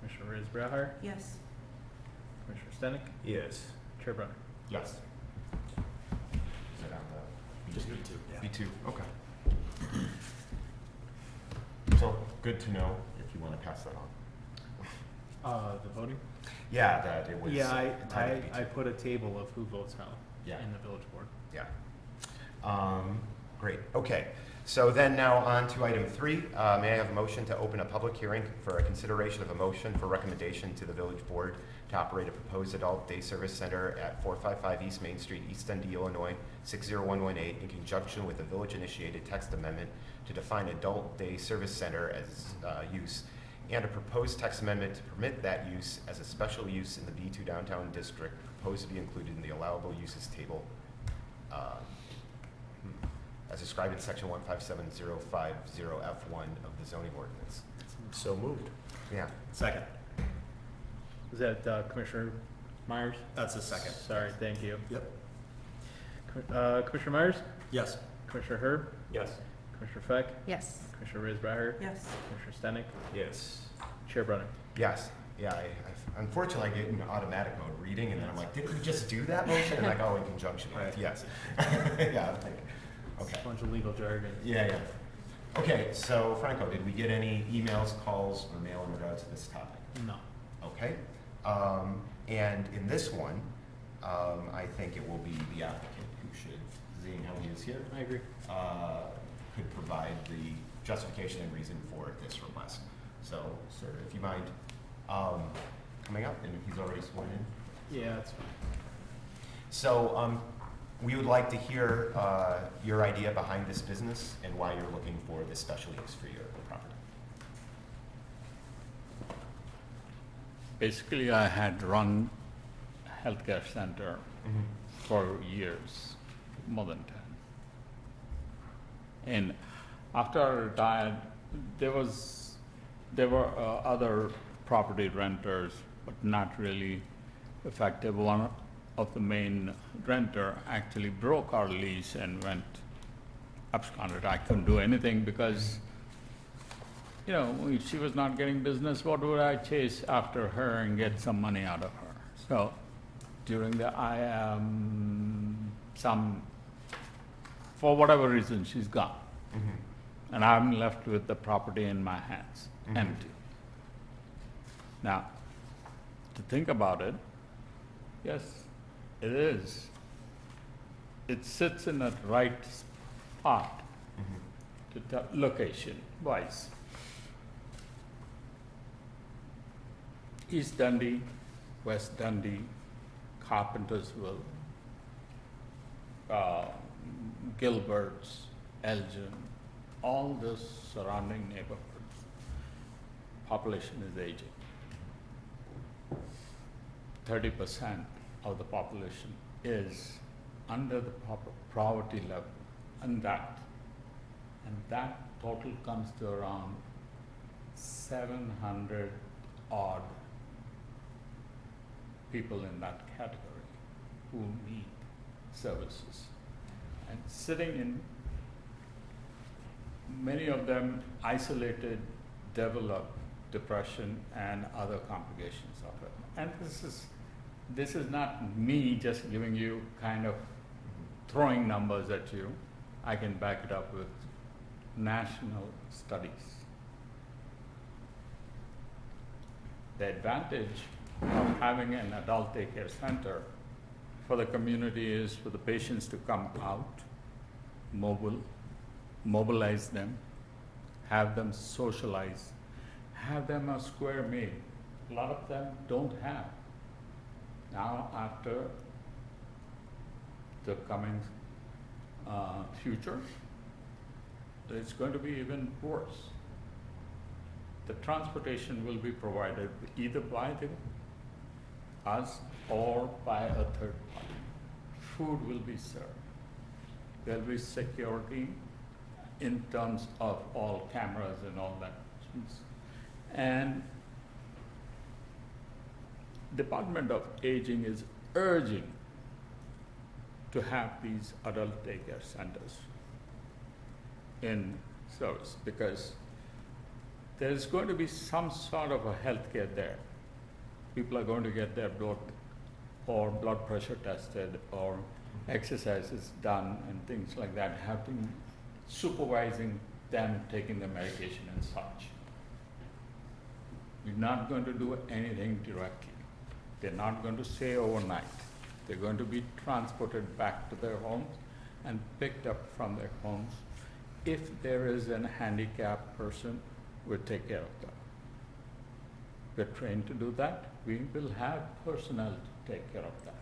Commissioner Rizbrahar, Yes. Commissioner Stenick, Yes. Chair Brunner. Yes. Is it on the? Just B2, yeah. B2, okay. So, good to know if you want to pass that on. The voting? Yeah, that it was. Yeah, part of I B2. put a table of who votes how Yeah. in the village board. Yeah. Great, okay. So then now on to item 3. May I have a motion to open a public hearing for a consideration of a motion for recommendation to the village board to operate a proposed adult day service center at 455 East Main Street, East Dundee, Illinois, 60118, in conjunction with a village-initiated text amendment to define adult day service center as use, and a proposed text amendment to permit that use as a special use in the B2 downtown district, proposed to be included in the allowable uses table as described in section 157050F1 of the zoning ordinance. So moved. Yeah. Second. Was that Commissioner Myers? That's a second. Sorry, thank you. Yep. Commissioner Myers? Yes. Commissioner Herb? Yes. Commissioner Feck? Yes. Commissioner Rivers-Braher? Yes. Commissioner Stenick? Yes. Chair Brunner. Yes. Yeah, unfortunately, I get in automatic mode reading, and then I'm like, did we just do that motion? And I go in conjunction with, Right. yes. Yeah, I'm like, okay. A bunch of legal jargon. Yeah, yeah. Okay, so Franco, did we get any emails, calls, or mail in regards to this topic? No. Okay. And in this one, I think it will be the applicant who should, seeing how he is here, I agree. could provide the justification and reason for this request. So, sir, if you mind coming up, and he's already sworn in. Yeah, that's fine. So, we would like to hear your idea behind this business and why you're looking for this special use for your property. Basically, I had run a healthcare center for years, more than 10. And after I retired, there were other property renters, but not really effective. One of the main renter actually broke our lease and went absconded. I couldn't do anything because, you know, if she was not getting business, what would I chase after her and get some money out of her? So during the for whatever reason, she's gone. And I'm left with the property in my hands, empty. Now, to think about it, yes, it is. It sits in the right spot to location wise. East Dundee, West Dundee, Carpentersville, Gilbert's, Elgin, all the surrounding neighborhoods, population is aging. 30% of the population is under the poverty level, and that total comes to around 700 odd people in that category who need services. And sitting in, many of them isolated, develop depression and other complications of it. And this is not me just giving you kind of throwing numbers at you. I can back it up with national studies. The advantage of having an adult daycare center for the community is for the patients to come out, mobilize them, have them socialize, have them a square meal. A lot of them don't have. Now, after the coming future, it's going to be even worse. The transportation will be provided either by us or by a third party. Food will be served. There'll be security in terms of all cameras and all that. And Department of Aging is urging to have these adult daycare centers in service because there's going to be some sort of a health care there. People are going to get their blood or blood pressure tested, or exercises done and things like that, have to supervising them taking the medication and such. We're not going to do anything directly. They're not going to stay overnight. They're going to be transported back to their homes and picked up from their homes. If there is a handicapped person, we'll take care of them. We're trained to do that. We will have personnel to take care of that.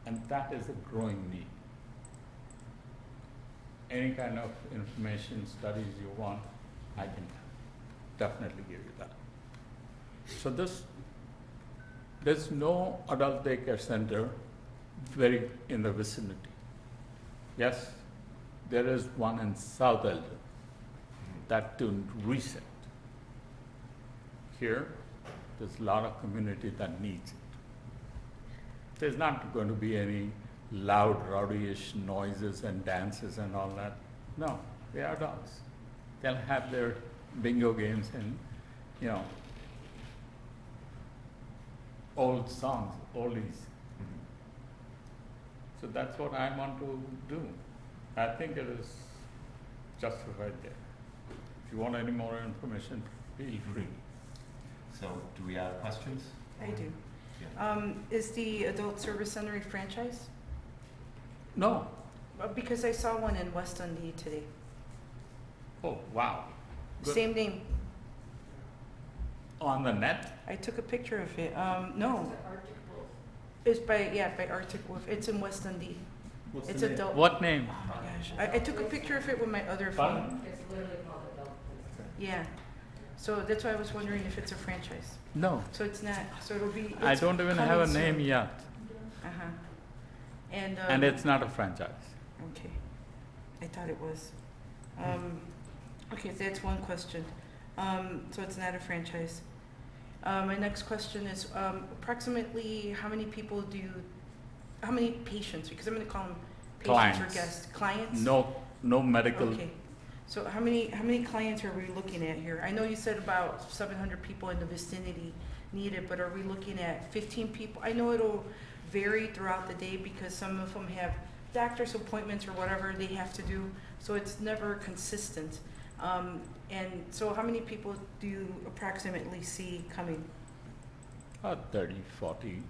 And that is a growing need. Any kind of information, studies you want, I can definitely give you that. So there's no adult daycare center very in the vicinity. Yes, there is one in South Elton, that too recent. Here, there's a lot of community that needs it. There's not going to be any loud, rowdy-ish noises and dances and all that. No, they are adults. They'll have their bingo games and, you know, old songs, oldies. So that's what I want to do. I think it is justified there. If you want any more information, feel free. So, do we have questions? I do. Yeah. Is the Adult Service Center a franchise? No. Because I saw one in West Dundee today. Oh, wow. Good. Same name. On the net? I took a picture of it. No. It's by Arctic Wolf. It's in West Dundee. What's It's the name? adult. What name? Oh my gosh. I took a picture of it with my other phone. Yeah. So that's why I was wondering if it's a franchise. No. So it's not. So it'll be. I it's don't even have a coming name soon. yet. Uh-huh. And And it's not a franchise. okay. I thought it was. Okay, so that's one question. So it's not a franchise. My next question is approximately how many patients, because I'm going to call them patients Clients. or guests, clients? No medical. Okay. So how many clients are we looking at here? I know you said about 700 people in the vicinity needed, but are we looking at 15 people? I know it'll vary throughout the day because some of them have doctor's appointments or whatever they have to do, so it's never consistent. And so how many people do you approximately see coming? 30, 40.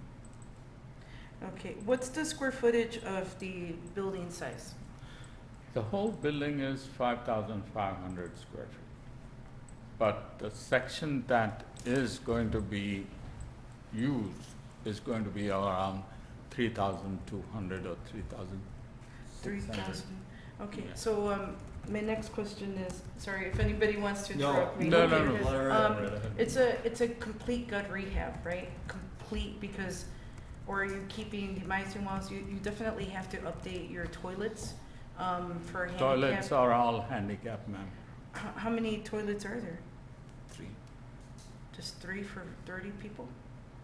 Okay, what's the square footage of the building size? The whole building is 5,500 square feet. But the section that is going to be used is going to be around 3,200 or 3,600. 3,000. Okay, Yeah. so my next question is, sorry if anybody wants to No, interrupt me. no, Okay. no, no. Let her- It's a complete gut rehab, right? Complete, because, or are you keeping demising walls? You definitely have to update your toilets for handicap. Toilets are all handicapped, ma'am. How many toilets are there? 3. Just 3 for 30 people?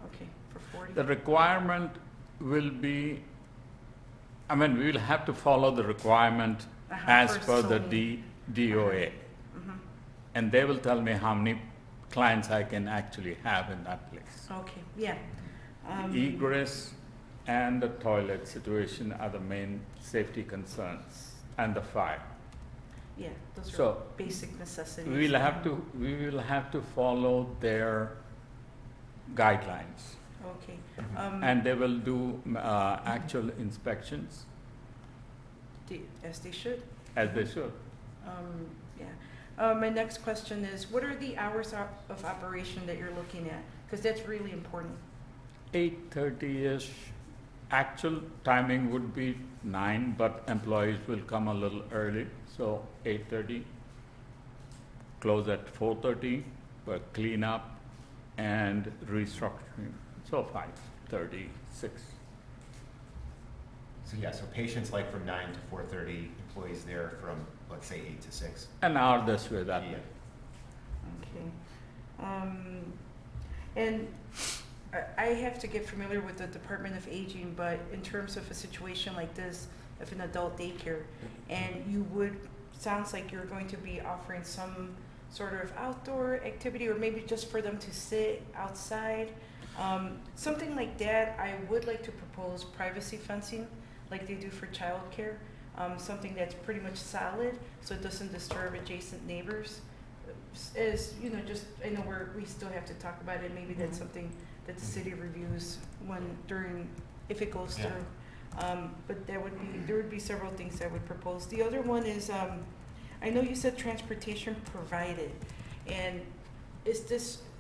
Okay, for 40? The requirement will be, I mean, we will have to follow the requirement as for per the zoning. DOA. Mhm. And they will tell me how many clients I can actually have in that place. Okay, yeah. Egress and the toilet situation are the main safety concerns, and the fire. Yeah, those are So, basic necessities. We will have to follow their guidelines. Okay. And they will do actual inspections, As they should. as they should. Yeah. My next question is, what are the hours of operation that you're looking at? Because that's really important. 8:30-ish. Actual timing would be 9, but employees will come a little early, so 8:30. Close at 4:30 for cleanup and restructuring, so 5:36. So yeah, so patients like from 9 to 4:30, employees there from, let's say, 8 to 6. An hour this way, that Yeah. way. Okay. And I have to get familiar with the Department of Aging, but in terms of a situation like this, of an adult daycare, and you would, sounds like you're going to be offering some sort of outdoor activity, or maybe just for them to sit outside. Something like that, I would like to propose privacy fencing, like they do for childcare. Something that's pretty much solid, so it doesn't disturb adjacent neighbors. As, you know, just, I know we still have to talk about it, maybe that's something that the city reviews if it goes Yeah. through. But there would be several things I would propose. The other one is, I know you said transportation provided, and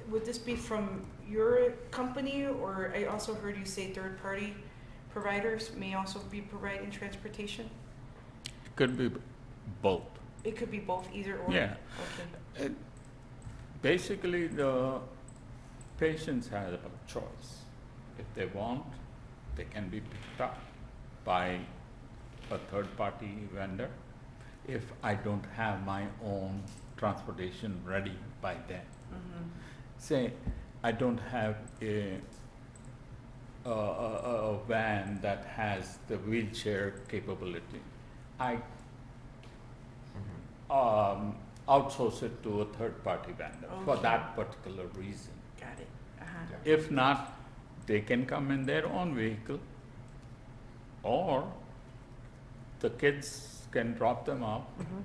would this be from your company, or I also heard you say third-party providers may also be providing transportation? Could be both. It could be both, either or? Yeah. Okay. Basically, the patients have a choice. If they want, they can be picked up by a third-party vendor. If I don't have my own transportation ready by then. Mhm. Say, I don't have a van that has the wheelchair capability. I outsource it to a third-party vendor for Okay. that particular reason. Got it. Uh-huh. Yeah. If not, they can come in their own vehicle, or the kids can drop them off, Mhm.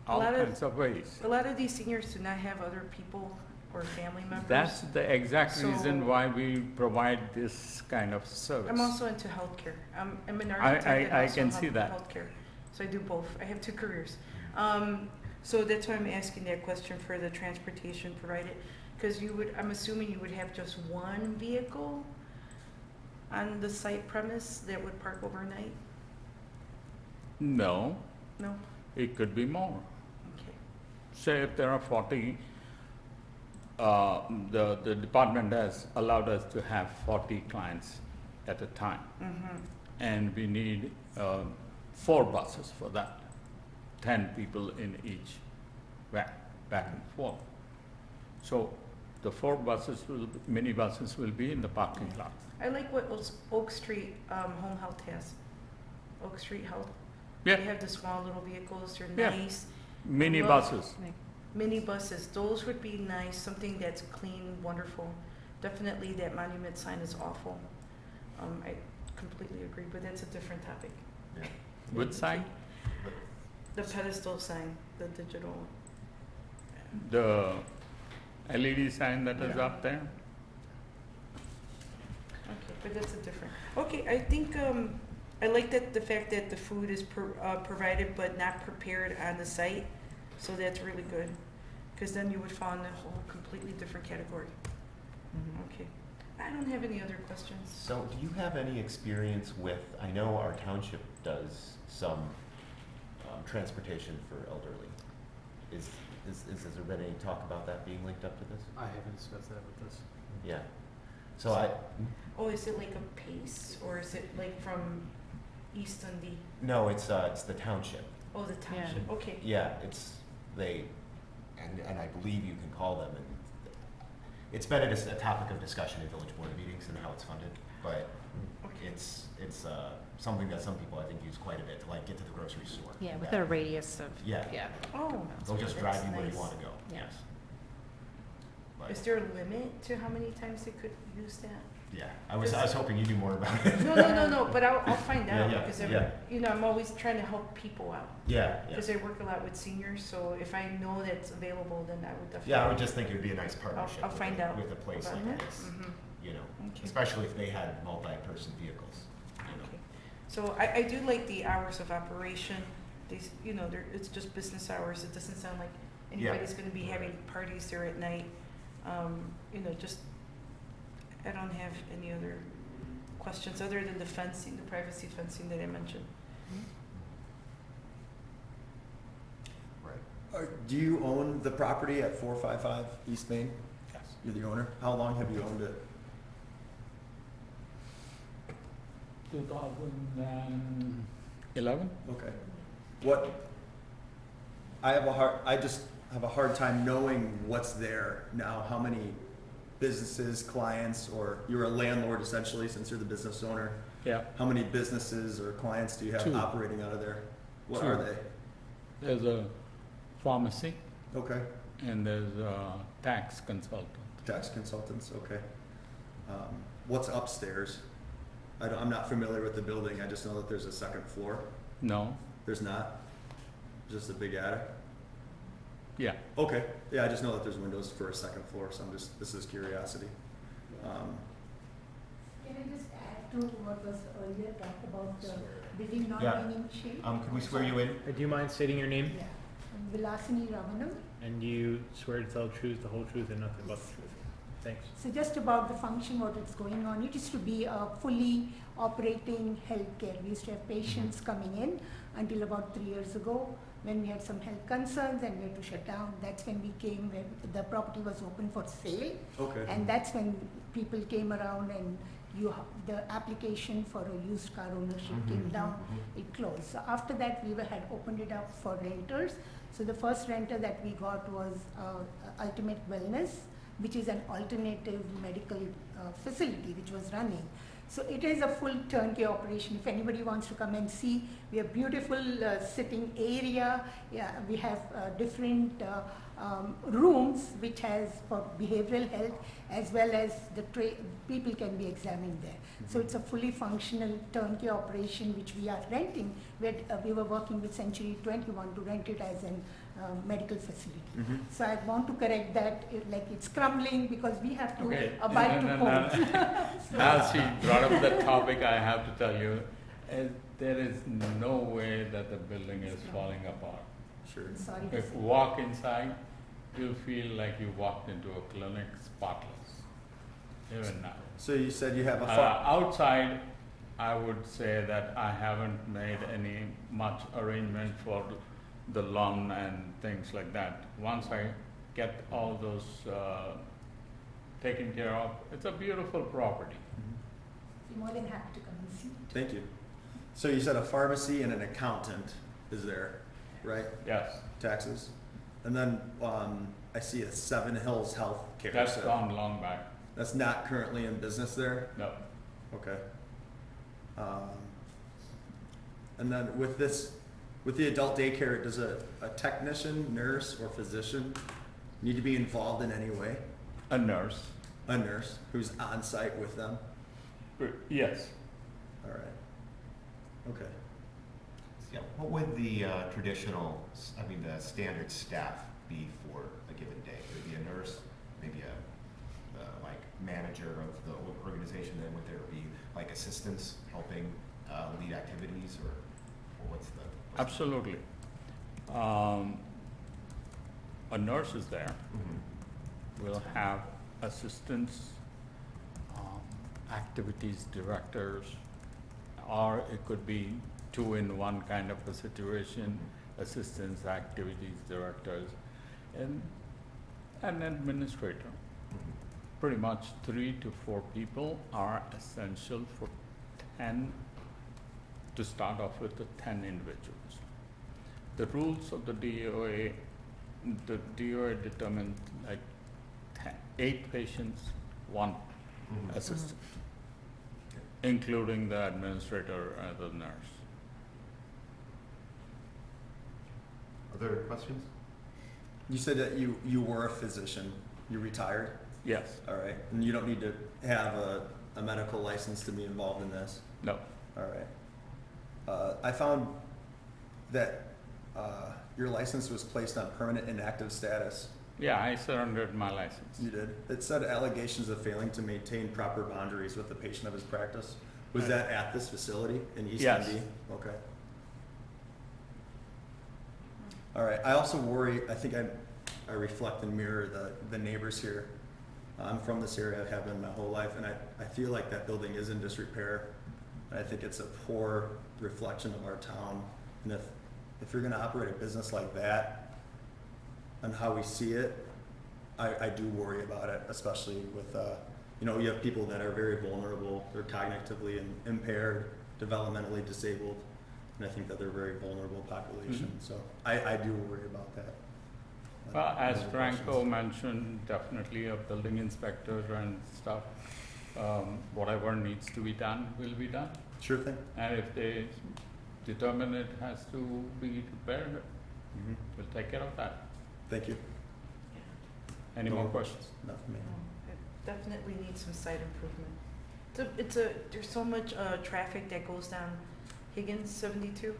all lot of- kinds of ways. A lot of these seniors do not have other people or family members. That's the exact So- reason why we provide this kind of service. I'm also into healthcare. I'm an I- architect and I also can see that. healthcare. So I do both. I have two careers. So that's why I'm asking that question for the transportation provided. Because I'm assuming you would have just one vehicle on the site premise that would park overnight? No, No? it could be more. Okay. Say if there are 40, the department has allowed us to have 40 clients at a time. Mm-hmm. And we need 4 buses for that, 10 people in each back and forth. So the 4 mini buses will be in the parking lot. I like what Oak Street Home Health has. Oak Street Health. Yeah. They have the small little vehicles. They're Yeah. nice. Mini Well, buses. Mini buses, those would be nice, something that's clean, wonderful. Definitely that monument sign is awful. I completely agree, but that's a different topic. Yeah. Which sign? The pedestal sign, the digital one. The LED sign that is Yeah. up there? Okay, but that's a different, okay, I think, I like that, the fact that the food is provided but not prepared on the site, so that's really good. Cause then you would fall in a whole completely different category. Okay, I don't have any other questions. So do you have any experience with, I know our township does some transportation for elderly. Has there been any talk about that being linked up to this? I haven't discussed that with this. Yeah. So Oh, is it like a PACE, or is it like from East Dundee? no, it's the township. Oh, the township, okay. Yeah, and I believe you can call them, and it's been a topic of discussion at village board meetings and how it's funded, but Okay. it's something that some people I think use quite a bit to like get to the grocery store. Yeah, and within a back. radius of, Yeah. yeah. Oh. They'll just That's drive you where you nice. want to go. Yeah. Yes. But, Is there a limit to how many times they could use that? yeah, I was hoping you knew more about it. No, but I'll find Yeah, out, yeah, because yeah. I'm always trying to help people out. Yeah, Because yeah. I work a lot with seniors, so if I know that's available, then I would definitely. Yeah, I would just think it would be a nice partnership. I'll with find a- out with a place about like that. this. Mhm. You know, Okay. especially if they had multi-person vehicles. You know. Okay. So I do like the hours of operation. These, it's just business hours. It doesn't sound like anybody's gonna be having parties there at night. Just, I don't have any other questions other than the fencing, the privacy fencing that I mentioned. Right. Do you own the property at 455 East Main? Yes. You're the owner? How long have you owned it? 2011? Okay. I just have a hard time knowing what's there now, how many businesses, clients, or you're a landlord essentially since you're the business owner. Yeah. How many businesses or clients do you have 2. operating out of there? What 2. are they? There's a pharmacy Okay. and there's a tax consultant. Tax consultants, okay. What's upstairs? I'm not familiar with the building, I just know that there's a second floor. No, There's not? Just a big attic? yeah. Okay, yeah, I just know that there's windows for a second floor, so this is curiosity. Can I just add to what was earlier talked about the building not Yeah. being in shape? Could we swear you in? Do you mind stating your name? Yeah. Vilasini Ramanam. And you swear to tell the truth, the whole truth, and nothing but the truth. Thanks. So just about the function, what is going on, it used to be a fully operating healthcare. We used to have patients coming in until about 3 years ago when we had some health concerns and we had to shut down. That's when we came, when the property was open for sale. Okay. And that's when people came around and the application for a used car ownership came down, it closed. So after that, we had opened it up for renters. So the first renter that we got was Ultimate Wellness, which is an alternative medical facility which was running. So it is a full turnkey operation. If anybody wants to come and see, we have beautiful sitting area. Yeah, we have different rooms which has for behavioral health, as well as people can be examined there. So it's a fully functional turnkey operation which we are renting. We were working with Century 21 to rent it as a medical facility. So I want to correct that, it's crumbling because we have to Okay. abide to codes. Now she brought up the topic, I have to tell you, there is no way that the building is falling apart. Sure. Sorry to If say. you walk inside, you'll feel like you walked into a clinic spotless, even now. So you said you have a Outside, I would say that I haven't made any much arrangement for the lawn and things like that. Once I get all those taken care of, it's a beautiful property. We're more than happy to come and see it. Thank you. So you said a pharmacy and an accountant is there, right? Yes, Taxes? And then I see a Seven Hills Health Care. that's so gone long back. That's not currently in business there? No, Okay. And then with the adult daycare, does a technician, nurse, or physician need to be involved in any way? a nurse. A nurse who's on site with them? Yes. All right. Okay. Yeah, what would the the standard staff be for a given day? Would it be a nurse, maybe a manager of the organization? Then would there be assistants helping lead activities, or what's the? Absolutely. A nurse is there. We'll have assistants, activities directors, or it could be 2-in-1 kind of a situation, assistants, activities directors, and an administrator. Pretty much 3 to 4 people are essential for 10, to start off with the 10 individuals. The rules of the DOA determines 8 patients, 1 assistant, including the administrator and the nurse. Other questions? You said that you were a physician. You retired? Yes, All right. And you don't need to have a medical license to be involved in this? no, All right. I found that your license was placed on permanent inactive status. yeah, I surrendered my license. You did. It said allegations of failing to maintain proper boundaries with the patient of his practice. Was that at this facility in East Yes. ND? Okay. All right. I also worry, I think I reflect and mirror the neighbors here. I'm from this area, I have been my whole life, and I feel like that building is in disrepair. And I think it's a poor reflection of our town. And if you're gonna operate a business like that, and how we see it, I do worry about it, especially with, you have people that are very vulnerable, they're cognitively impaired, developmentally disabled, and I think that they're a very vulnerable population, so I do worry about that. Well, as Other Franco questions? mentioned, definitely a building inspector and stuff, whatever needs to be done will be done. Sure thing. And if they determine it has to be repaired, we'll take care of that. Thank you. Any more questions? Enough for me. definitely need some site improvement. There's so much traffic that goes down Higgins 72.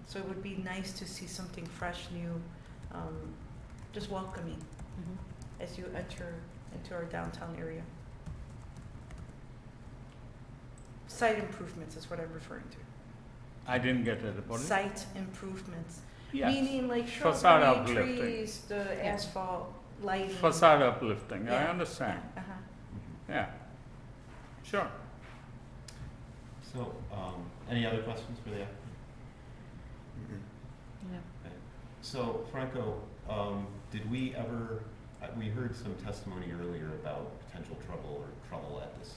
So it would be nice to see something fresh, new, just welcoming as you enter into our downtown area. Site improvements is what I'm referring to. I didn't get it. What is it? Site improvements, Yes. meaning like Facade shrubbery, uplifting. trees, the asphalt, lighting. Facade uplifting, I Yeah. understand. Uh-huh. Yeah. Sure. So, any other questions for the applicant? No. Okay. So, Franco, did we ever, we heard some testimony earlier about potential trouble at this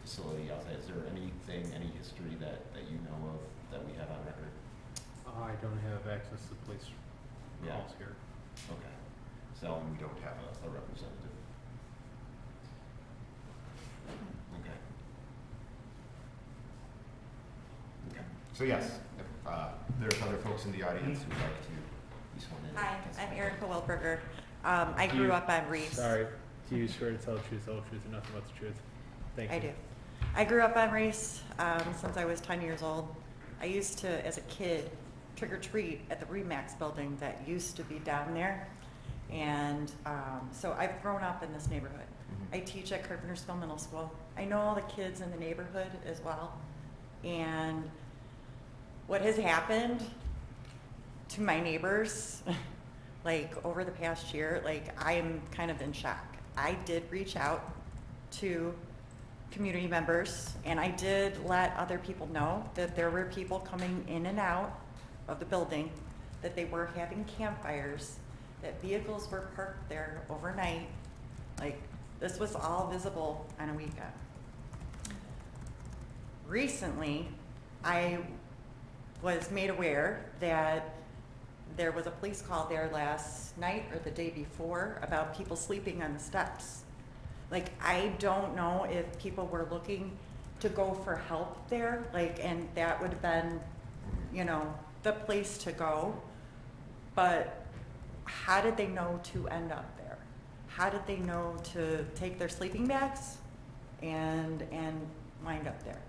facility outside. Is there anything, any history that you know of that we have on record? I don't have access to police Yeah. calls here. Okay. So, we don't have a representative. Okay. Okay. So yes, if there's other folks in the audience who'd like to be sworn in. Hi, testify. I'm Erica Welberger. I Do grew you- up on Reeves. Sorry, do you swear to tell the truth, the whole truth, and nothing but the truth? Thank you. I do. I grew up on Reeves since I was 10 years old. I used to, as a kid, trick or treat at the Remax building that used to be down there. And so I've grown up in this neighborhood. I teach at Carpentersville Middle School. I know all the kids in the neighborhood as well. And what has happened to my neighbors, like over the past year, like I am kind of in shock. I did reach out to community members and I did let other people know that there were people coming in and out of the building, that they were having campfires, that vehicles were parked there overnight. Like, this was all visible on a weekend. Recently, I was made aware that there was a police call there last night or the day before about people sleeping on the steps. Like, I don't know if people were looking to go for help there, like, and that would have been, you know, the place to go. But how did they know to end up there? How did they know to take their sleeping bags and wind up there?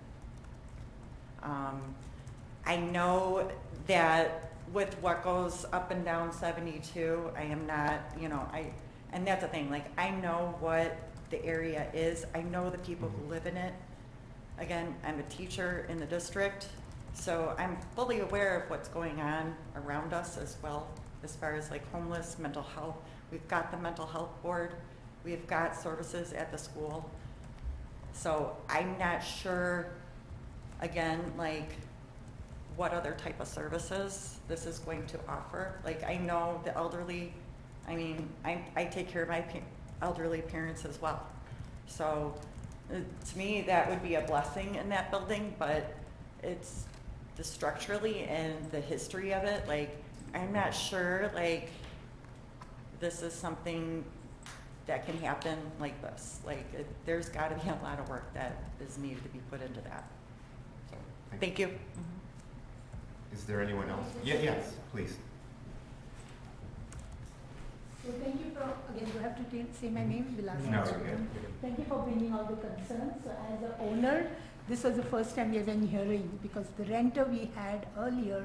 I know that with what goes up and down 72, I am not, you know, and that's the thing, like, I know what the area is. I know the people who live in it. Again, I'm a teacher in the district, so I'm fully aware of what's going on around us as well, as far as like homeless, mental health. We've got the mental health board. We've got services at the school. So I'm not sure, again, like what other type of services this is going to offer. Like, I know the elderly, I mean, I take care of my elderly parents as well. So to me, that would be a blessing in that building, but it's the structurally and the history of it, like, I'm not sure, like, this is something that can happen like this. Like, there's gotta be a lot of work that is needed to be put into that. So, thank you. Is there anyone else? Yeah, yes, please. So thank you for, again, you have to say my name, Vilas. No, you're good. Thank you for bringing all the concerns. So as an owner, this was the first time we have been hearing, because the renter we had earlier,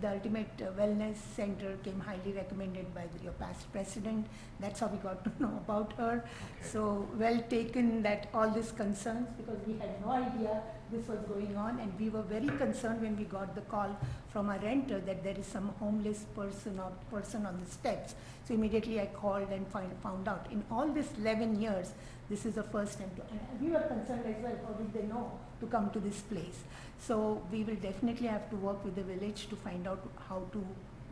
the Ultimate Wellness Center came highly recommended by your past president. That's how we got to know about her. Okay. So well taken that all these concerns, because we had no idea this was going on, and we were very concerned when we got the call from a renter that there is some homeless person on the steps. So immediately I called and found out. In all this 11 years, this is the first time and we were concerned as well, how did they know to come to this place? So we will definitely have to work with the village to find out how to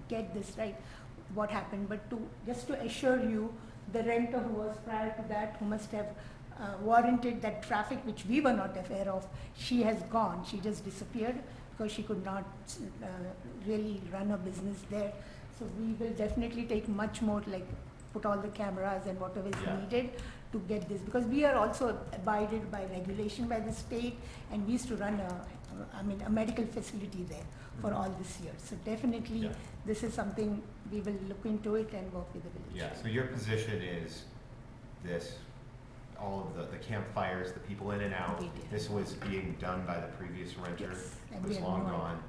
get this right, what happened. But just to assure you, the renter who was prior to that, who must have warranted that traffic which we were not aware of, she has gone. She just disappeared because she could not really run a business there. So we will definitely take much more, like put all the cameras and whatever is needed to get this, because we are also abided by regulation by the state, and we used to run a medical facility there for all this year. So definitely this is something we will look into it and work with the village. Yeah, so your position is this, all of the campfires, the people in and out. We did. This was being done by the previous renter, Yes, and who we was had long no idea. gone,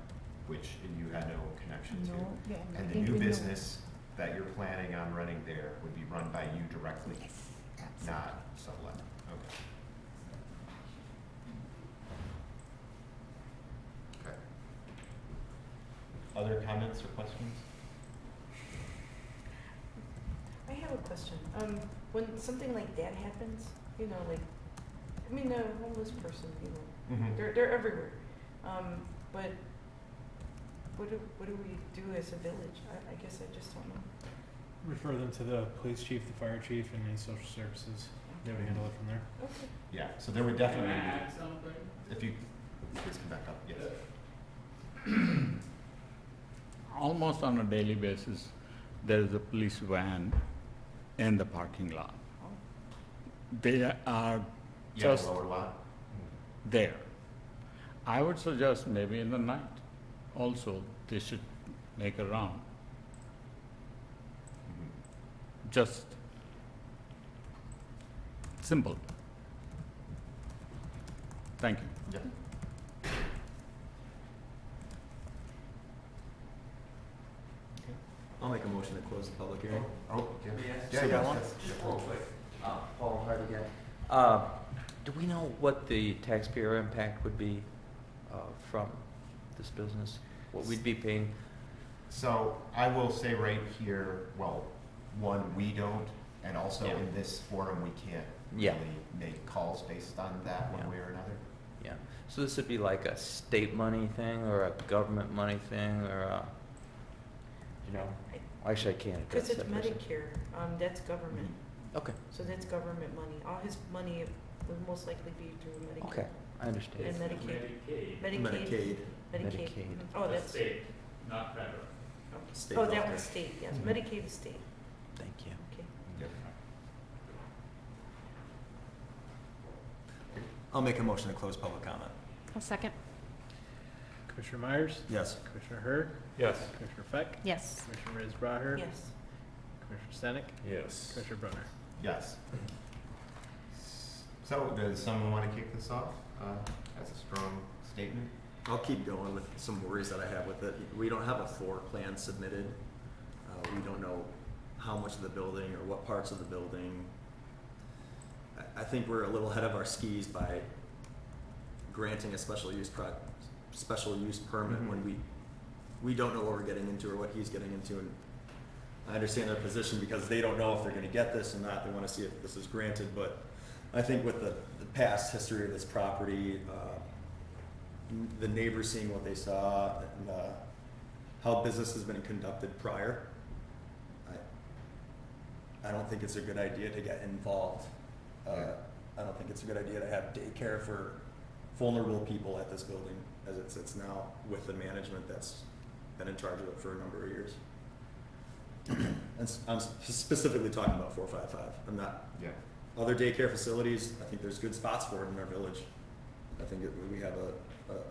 which you had no connection to. No, yeah, And the didn't new we know? business that you're planning on running there would be run by you directly, Yes, absolutely. not sublet. Okay. Okay. Other comments or questions? I have a question. When something like that happens, you know, like, I mean, a homeless person, you know, Mhm. they're everywhere. But what do we do as a village? I guess I just don't know. Refer them to the police chief, the fire chief, and the social services. They would handle it from there. Okay. Yeah, so there would definitely be, if you, please come back up, yes. Almost on a daily basis, there is a police van in the parking lot. They are Yeah, just lower lot. there. I would suggest maybe in the night also they should make a round. Mhm. Just simple. Thank you. Yeah. I'll make a motion to close the public hearing. Oh, yeah. So Yeah, that yeah, one? that's- Just real quick. Paul Hart again. Do we know what the taxpayer impact would be from this business? What we'd be paying? So I will say right here, well, one, we don't, and also Yeah. in this forum, we can't Yeah. really make calls based on that one Yeah. way or another. Yeah. So this would be like a state money thing or a government money thing or a, you know, actually I can't address Because it's that person. Medicare, that's government. Okay, So that's government money. All his money would most likely be through Medicare. okay, I understand. And Medicaid. Medicaid. Medicaid. Medicaid. Oh, that's. not federal. State Oh, that healthcare. one's state, yes. Mhm. Medicaid is state, Thank you. okay. Yep. I'll make a motion to close public comment. I'll second. Commissioner Myers? Yes. Commissioner Hurd? Yes. Commissioner Feck? Yes. Commissioner Reyes Braher? Yes. Commissioner Stenick? Yes. Commissioner Brunner? Yes. So does someone want to kick this off? That's a strong statement. I'll keep going with some worries that I have with it. We don't have a floor plan submitted. We don't know how much of the building or what parts of the building. I think we're a little ahead of our skis by granting a special use permit Mhm. when we don't know what we're getting into or what he's getting into. And I understand their position because they don't know if they're gonna get this or not. They wanna see if this is granted, but I think with the past history of this property, the neighbors seeing what they saw and how business has been conducted prior, I don't think it's a good idea to get involved. I don't think it's a good idea to have daycare for vulnerable people at this building as it sits now with the management that's been in charge of it for a number of years. And I'm specifically talking about 455. I'm not, Yeah. other daycare facilities, I think there's good spots for it in our village. I think we have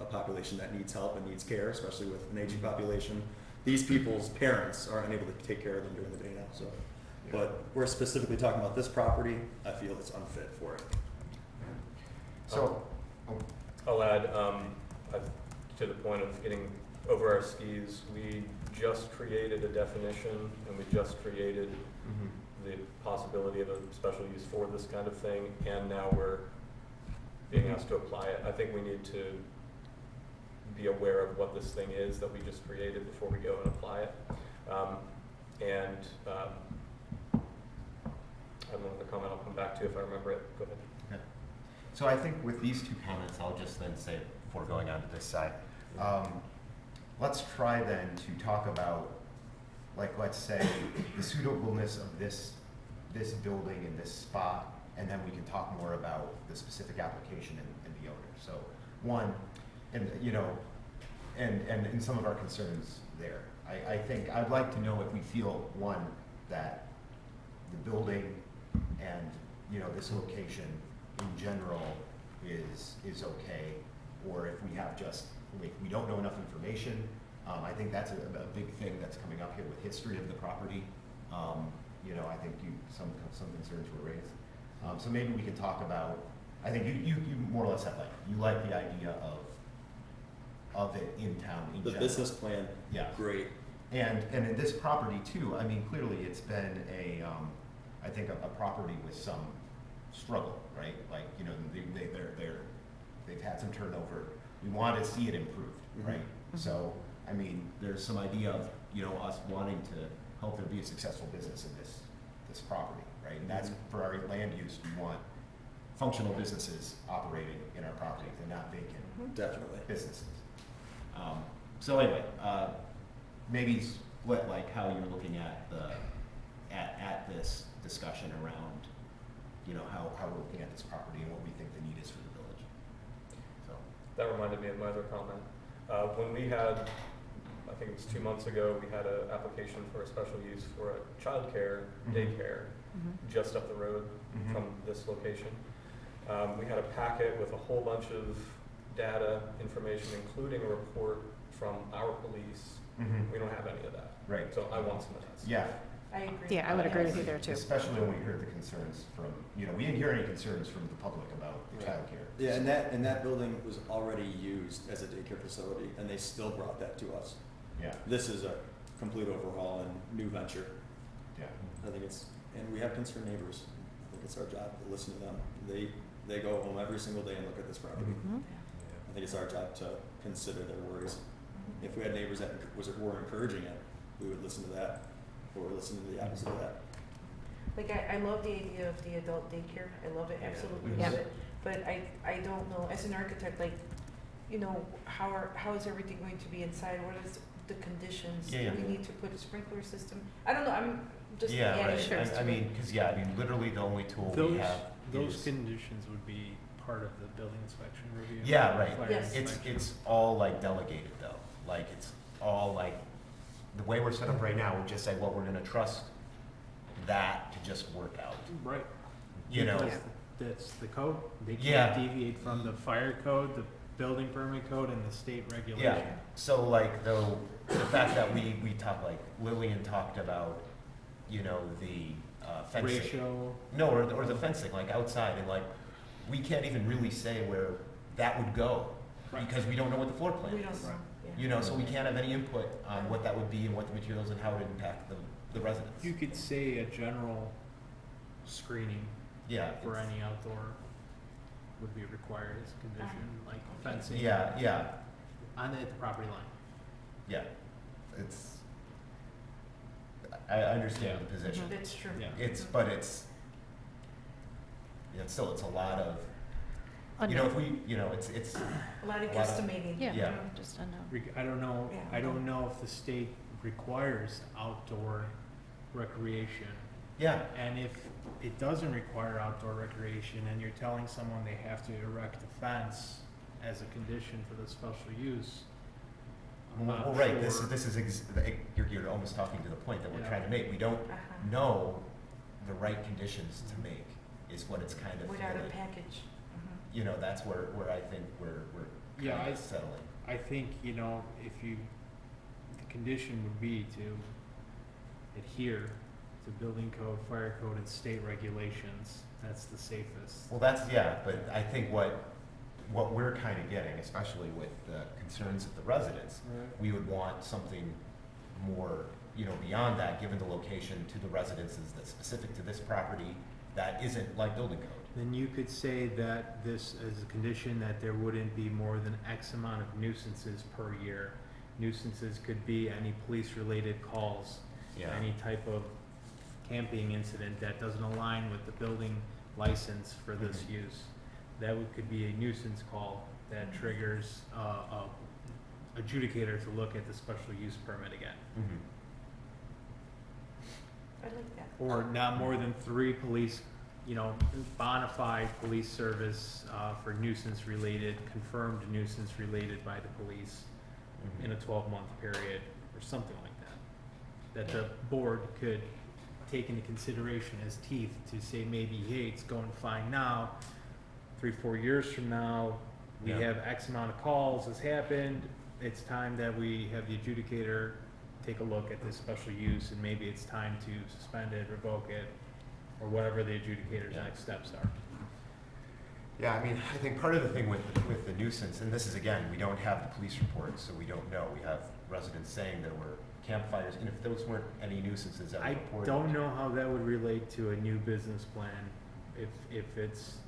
a population that needs help and needs care, especially with an aging population. These people's parents are unable to take care of them during the day now, so. Yeah. But we're specifically talking about this property, I feel it's unfit for it. So, oh, I'll add, to the point of getting over our skis, we just created a definition and we just created mhm. the possibility of a special use for this kind of thing, and now we're being asked to apply it. I think we need to be aware of what this thing is that we just created before we go and apply it. I have another comment I'll come back to if I remember it. Go ahead. Okay. So I think with these two comments, I'll just then say, before going on to this side, let's try then to talk about, like, let's say, the suitableness of this building in this spot, and then we can talk more about the specific application and the owner. So, one, and you know, and some of our concerns there. I think I'd like to know if we feel, one, that the building and, you know, this location in general is okay, or if we have just, we don't know enough information. I think that's a big thing that's coming up here with history of the property. You know, I think some concerns were raised. So maybe we can talk about, I think you more or less have you like the idea of it in town in The general. business plan, Yeah. great. And in this property too, I mean, clearly it's been I think a property with some struggle, right? Like, you know, they've had some turnover. We want to see it improved, Mhm. right? So, I mean, there's some idea of, you know, us wanting to help there be a successful business in this property, right? And that's for our land use, we want functional businesses operating in our properties and not vacant Definitely. businesses. So anyway, maybe split like how you're looking at at this discussion around, you know, how we're looking at this property and what we think the need is for the village. So, That reminded me of my other comment. When we had, I think it was 2 months ago, we had an application for a special use for a childcare Mhm. daycare Mhm. just up the road Mhm. from this location. We had a packet with a whole bunch of data, information, including a report from our police. We don't have any of that. right. So I want some of that. Yeah. I agree. Yeah, I would agree with you there too. Especially when we heard the concerns from, you know, we didn't hear any concerns from the public about the Right. childcare. Yeah, and that building was already used as a daycare facility, and they still brought that to us. Yeah, This is a complete overhaul and new venture. yeah. I think it's, and we have concerned neighbors. I think it's our job to listen to them. They go home every single day and look at this property. Mhm. I think it's our job to consider their worries. If we had neighbors that were encouraging it, we would listen to that, or listen to the opposite of that. Like, I love the idea of the adult daycare, I love it, absolutely Yeah. love it, but I don't know, as an architect, like, you know, how is everything going to be inside, what is the conditions? Yeah, yeah. Do we need to put a sprinkler system? I don't know, I'm just Yeah, adding right. things to I mean, it. because, yeah, I mean, literally the only tool we Those, have those is. conditions would be part of the building inspection review. Yeah, right. fire Yes. inspection. It's all like delegated though. Like it's all like, the way we're set up right now, we just say, well, we're gonna trust that to just work out. Right. You know, Because that's the code. They Yeah. can't deviate from the fire code, the building permit code, and the state regulation. yeah. So like though, the fact that we talked, like Lillian talked about, you know, the fencing. Ratio. No, or the fencing, like outside, and like, we can't even really say where that would go, Right. because we don't know what the floor plan We don't is. know, yeah. You know, so we can't have any input on what that would be and what the materials and how it would impact the residents. You could say a general screening Yeah. for it's- any outdoor would be required as a condition, like fencing. Yeah, yeah, On the property line. yeah. It's, I understand the position. That's true. Yeah. But it's, yeah, still, it's a lot of, you know, if we, you know, it's, A lot of A lot of- guesstimating. Yeah, Yeah. just unknown. I don't know, Yeah. I don't know if the state requires outdoor recreation. yeah, And if it doesn't require outdoor recreation and you're telling someone they have to erect a fence as a condition for the special use, I'm not well, right, sure. this is, you're almost talking to the point that we're Yeah. trying to make. We don't Uh-huh. know the right conditions to make, is what it's kind of Without a feeling. package. You know, that's where I think we're Yeah, kind I- of settling. I think, you know, if you, the condition would be to adhere to building code, fire code, and state regulations. That's the safest. Well, that's, yeah, but I think what we're kind of getting, especially with the concerns of the residents, we would want something more, you know, beyond that, given the location to the residences that's specific to this property, that isn't like building code. Then you could say that this is a condition that there wouldn't be more than X amount of nuisances per year. Nuisances could be any police-related calls, any type of camping incident that doesn't align with the building license for this use. That could be a nuisance call that triggers a adjudicator to look at the special use permit again. Mhm. I like that. Or not more than 3 police, you know, bona fide police service for nuisance related, confirmed nuisance related by the police Mhm. in a 12-month period, or something like that. That the board could take into consideration as teeth to say maybe, hey, it's going fine now, 3-4 years from now, we Yeah. have X amount of calls has happened, it's time that we have the adjudicator take a look at this special use, and maybe it's time to suspend it, revoke it, or whatever the adjudicator's next steps are. Yeah, I mean, I think part of the thing with the nuisance, and this is, again, we don't have the police reports, so we don't know. We have residents saying there were campfires, and if those weren't any nuisances that were I reported. don't know how that would relate to a new business plan, if it's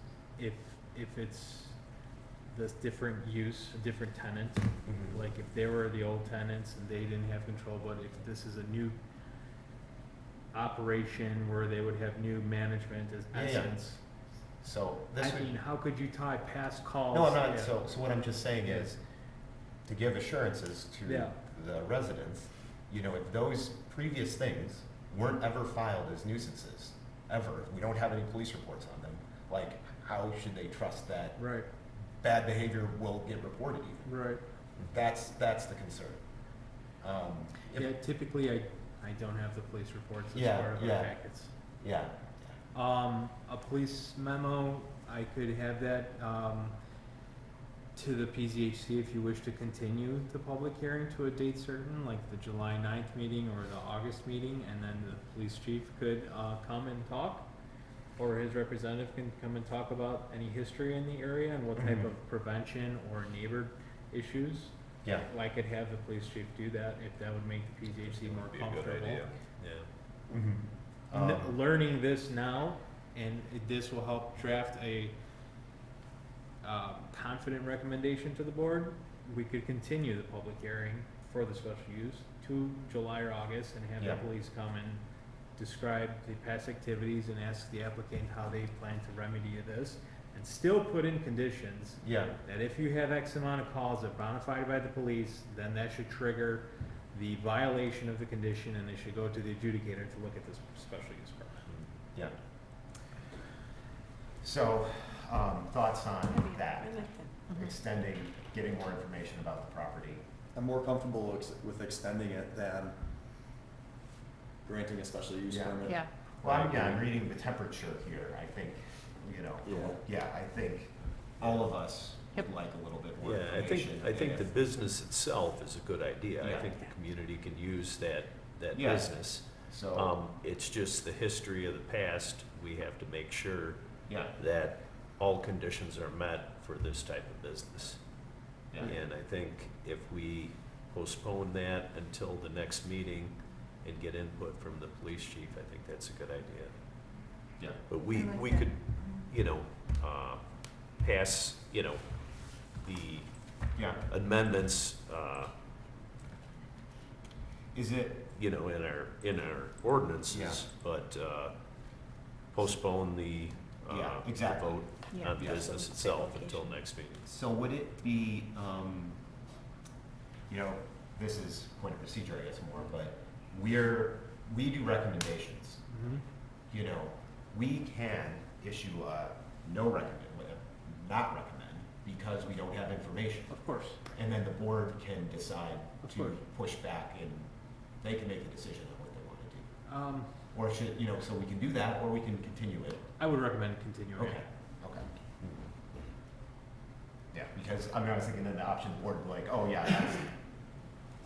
this different use, a different tenant. Mhm. Like if they were the old tenants and they didn't have control, but if this is a new operation where they would have new management as Yeah, yeah. essence. So this I would. mean, how could you tie past calls? No, I'm not, Yeah. so what I'm just saying is, to give assurances to Yeah. the residents, you know, if those previous things weren't ever filed as nuisances, ever, we don't have any police reports on them, like, how should they trust that Right, bad behavior will get reported even? right. That's the concern. If- Yeah, typically I don't have the police reports as Yeah, part of our yeah. packets. Yeah, A police memo, I could have that, to the PZHC if you wish to continue the public hearing to a date certain, like the July 9th meeting or the August meeting, and then the police chief could, come and talk, or his representative can come and talk about any history in the area and what type Mhm. of prevention or neighbor issues. yeah. I could have the police chief do that if that would make the PZHC more Would be a comfortable. good idea, yeah. Mm-hmm. Learning this now, and this will help draft a confident recommendation to the board. We could continue the public hearing for the special use to July or August and have Yeah. the police come and describe the past activities and ask the applicant how they plan to remedy this, and still put in conditions Yeah, that if you have X amount of calls that are bona fide by the police, then that should trigger the violation of the condition, and they should go to the adjudicator to look at this special use permit. yeah. So, thoughts on that? Extending, getting more information about the property. I'm more comfortable with extending it than granting a special use Yeah. permit. Yeah, Well, I'm reading the temperature here, I think, you know, Yeah. I think all of us would Yep. like a little bit more Yeah, I information. think the if- business itself is a good idea. I Yeah. think the community can use that Yeah. business. So, It's just the history of the past, we have to make sure yeah, that all conditions are met for this type of business. yeah, And I think if we postpone that until the next meeting and get input from the police chief, I think that's a good idea. yeah. But I we like could, you know, pass, you know, the Yeah. amendments, Is it, you know, in our ordinances, but postpone the, Yeah, the exactly. vote Yeah. on the Yeah. business itself until next meeting. so would it be, you know, this is point of procedure, I guess, more, but we do recommendations. You know, we can issue a not recommend, because we don't have information. Of course. And then the board can decide Of to course. push back, and they can make the decision on what they want to do. Um, Or should, you know, so we can do that, or we can continue it. I would recommend continuing. Okay, okay. Yeah, because, I mean, I was thinking then the option board would be like, oh, yeah,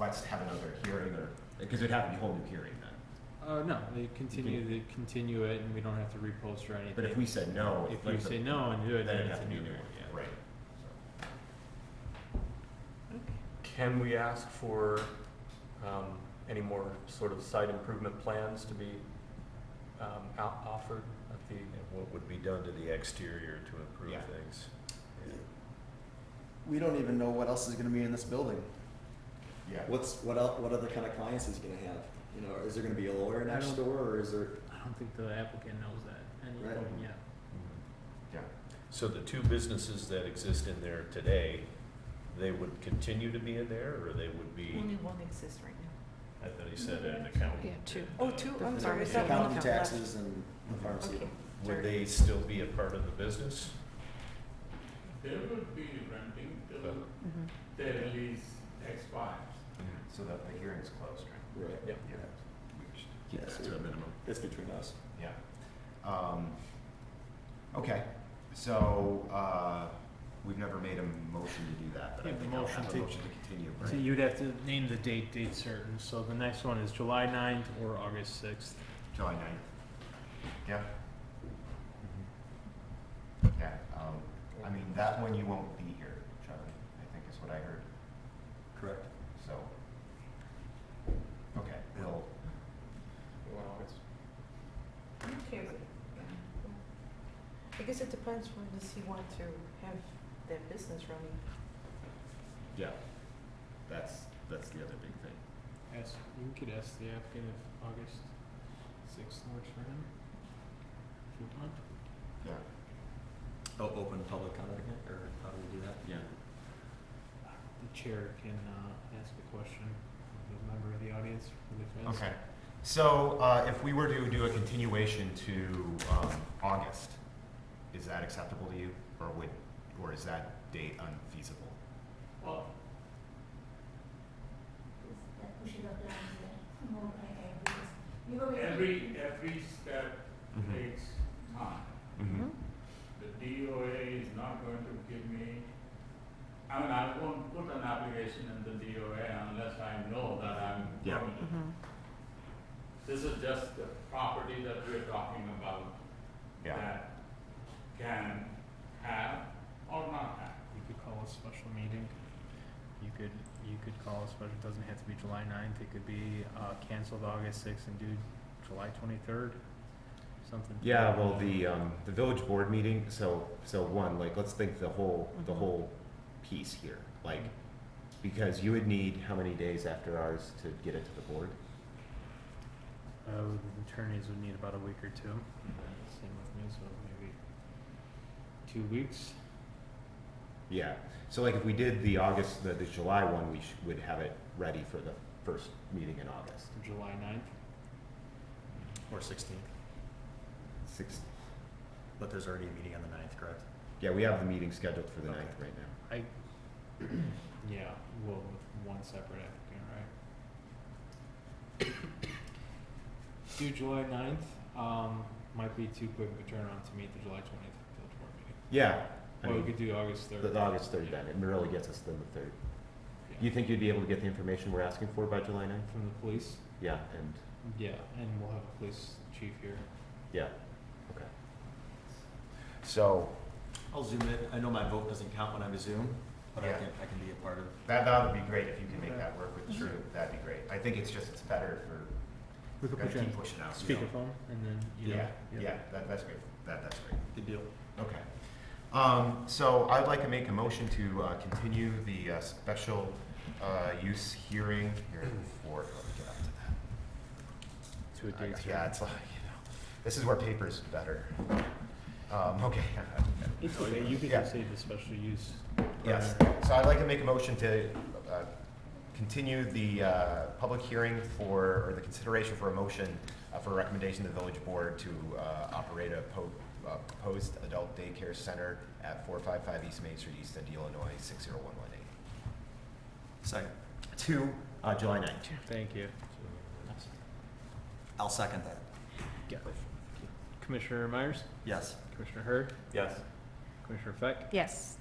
let's have another hearing, or, because it'd have to be a whole new hearing then. No, they continue it, and we don't have to repost or anything. But if we said no. If like you the- say no and do it, then then it'd it's have a to be new new, one, yeah. right. Can we ask for any more sort of site improvement plans to be offered at the? And what would be done to the exterior to improve Yeah. things? We don't even know what else is gonna be in this building. Yeah. What other kind of clients is he gonna have? You know, is there gonna be a lawyer I next don't- door, or is there? I don't think the applicant knows that Right. anything yet. Yeah. So the two businesses that exist in there today, they would continue to be in there, or they would be, Only one exists right now. I thought he said an accountant. Yeah, two. Oh, two, I'm sorry, I Yeah. thought one County left. taxes and the pharmacy. Okay. Would they still be a part of the business? They would be renting till Mhm. their lease expires. So that the hearing's closed, right? Right. Yep. Yeah. Yeah, Keep so that to a minimum. it's between us. Yeah. Okay, so, we've never made a motion to do that, but I Yeah, the think I'll motion have a to- motion to continue, So right? you'd have to name the date certain, so the next one is July 9th or August 6th. July 9th. Yeah, I mean, that one you won't be here, Charlie, I think is what I heard, Correct. so. Okay, we'll, Okay, but, I guess it depends when does he want to have that business running. Yeah, that's the other big thing. You could ask the applicant if August 6th works for him. If you want. yeah. Oh, open public comment again, or how do we do that? Yeah. The chair can ask a question of a member of the audience really fast. Okay, so if we were to do a continuation to August, is that acceptable to you, or is that date unfeasible? Well, every step Mhm. takes time. Mm-hmm. The DOA is not going to give me, I mean, I won't put an application in the DOA unless I know that I'm Yeah. permitted. This is just the property that we're talking about Yeah, that can have or not have. You could call a special meeting. You could call a special, it doesn't have to be July 9th, it could be canceled August 6th and do July 23rd, something. yeah, well, the village board meeting, so one, like, let's think the whole piece here, like, because you would need how many days after ours to get it to the board? The attorneys would need about a week or two. Same with me, so maybe 2 weeks. Yeah, so like if we did the July one, we would have it ready for the first meeting in August. July 9th. Or 16th, Six, but there's already a meeting on the 9th, correct? yeah, we have the meeting scheduled for the Okay. 9th right now. Yeah, well, with one separate applicant, right? Do July 9th, might be too quick of a turnaround to meet the July 20th village board meeting. Yeah, I Or we mean, could do August 3rd. the August 3rd then, it really gets us to the 3rd. You think you'd be able to get the information we're asking for by July 9th? From the police? Yeah, and, Yeah, and we'll have a police chief here. yeah, okay. So, I'll zoom in. I know my vote doesn't count when I'm a Zoom, but Yeah. I can be a part of. that would be great if you can make that work with Drew, that'd be great. I think it's better for, We could gotta put you keep on pushing out. you know. speakerphone and then, you know. Yeah, that's great, that's great. Good deal. Okay. So I'd like to make a motion to continue the special use hearing here for, let me get up to To a that. date Yeah, certain. it's like, this is where paper's better. Okay. It's okay, you could Yeah. just say the special use. Yes, so I'd like to make a motion to continue the public hearing or the consideration for a motion for a recommendation to the village board to operate a proposed adult daycare center at 455 East Main Street, East End, Illinois, 60118. Second. To July 9th. Thank you. I'll second that. Commissioner Myers? Yes. Commissioner Hurd? Yes. Commissioner Feck? Yes.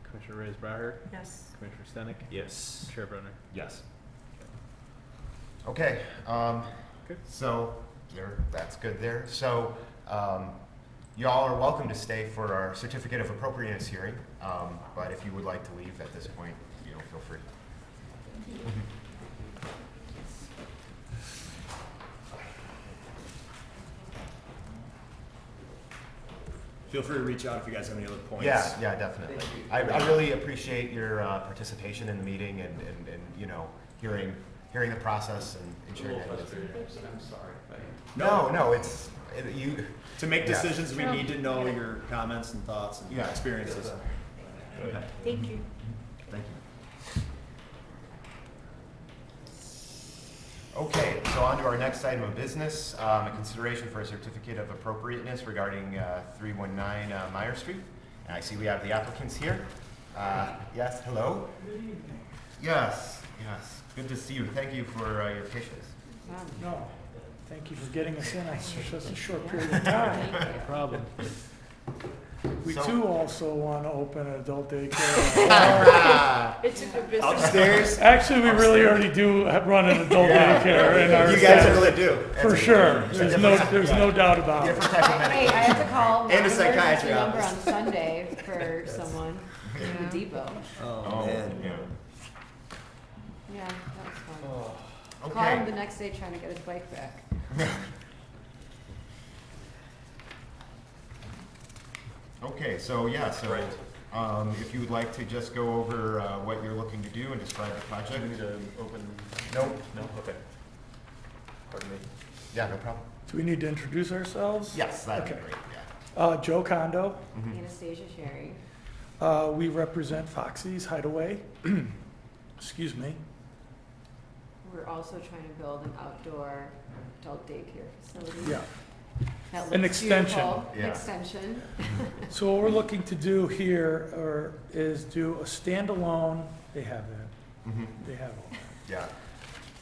Commissioner Reyes Braher? Yes. Commissioner Stenick? Yes. Chair Brunner? Yes. Okay, Good. so that's good there. So y'all are welcome to stay for our certificate of appropriateness hearing, but if you would like to leave at this point, feel free. Feel free to reach out if you guys have any other points. Yeah, definitely. I really appreciate your participation in the meeting and hearing the process and sharing it. I'm sorry. No, you. To make Yeah. decisions, we need to know your comments and thoughts and Yeah. experiences. Okay. Thank you. Thank you. Okay, so on to our next item of business, a consideration for a certificate of appropriateness regarding 319 Meyer Street. And I see we have the applicants here. Yes, hello? Yes, good to see you. Thank you for your patience. No, thank you for getting us in on such a short period of time. No problem. We So- too also want to open an adult daycare. It's a good business. Upstairs? Actually, we really already do run an adult Yeah. daycare in our You guys staff. really do. For sure. There's no doubt about it. Different type of Hey, I medication. have to call And a an emergency psychiatry number office. on Sunday for someone in Yeah. the depot. Oh, man. Yeah. Yeah, that was fun. Okay. Call him the next day trying to get his bike back. Okay, so yeah, so, if you would like to just go over, what you're looking to do and describe the project? Do we need to open? Nope. No? Okay. Pardon me. Yeah, no problem. Do we need to introduce ourselves? Yes, that'd be Okay. great, yeah. Joe Kondo. Anastasia Sherry. We represent Foxy's Hideaway. Excuse me. We're also trying to build an outdoor adult daycare facility. Yeah. That An looks extension. beautiful. An Yeah. extension. So what we're looking to do here is do a standalone, they have that, Mhm. they have all that.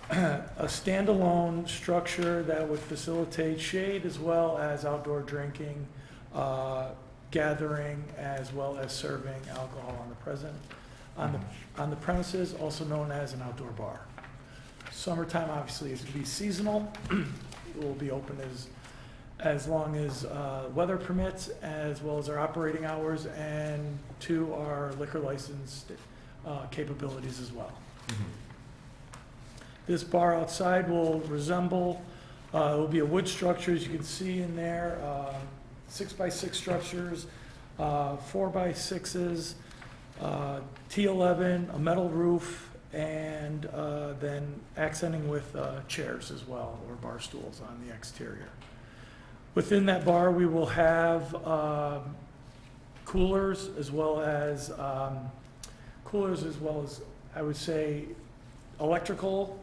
Yeah. A standalone structure that would facilitate shade as well as outdoor drinking, gathering, as well as serving alcohol on the premises, also known as an outdoor bar. Summertime, obviously, is to be seasonal. It will be open as long as weather permits, as well as our operating hours, and to our liquor license capabilities as well. This bar outside will resemble, it will be a wood structure, as you can see in there, 6x6 structures, 4x6s, T11, a metal roof, and then accenting with chairs as well, or bar stools on the exterior. Within that bar, we will have coolers as well as, I would say, electrical.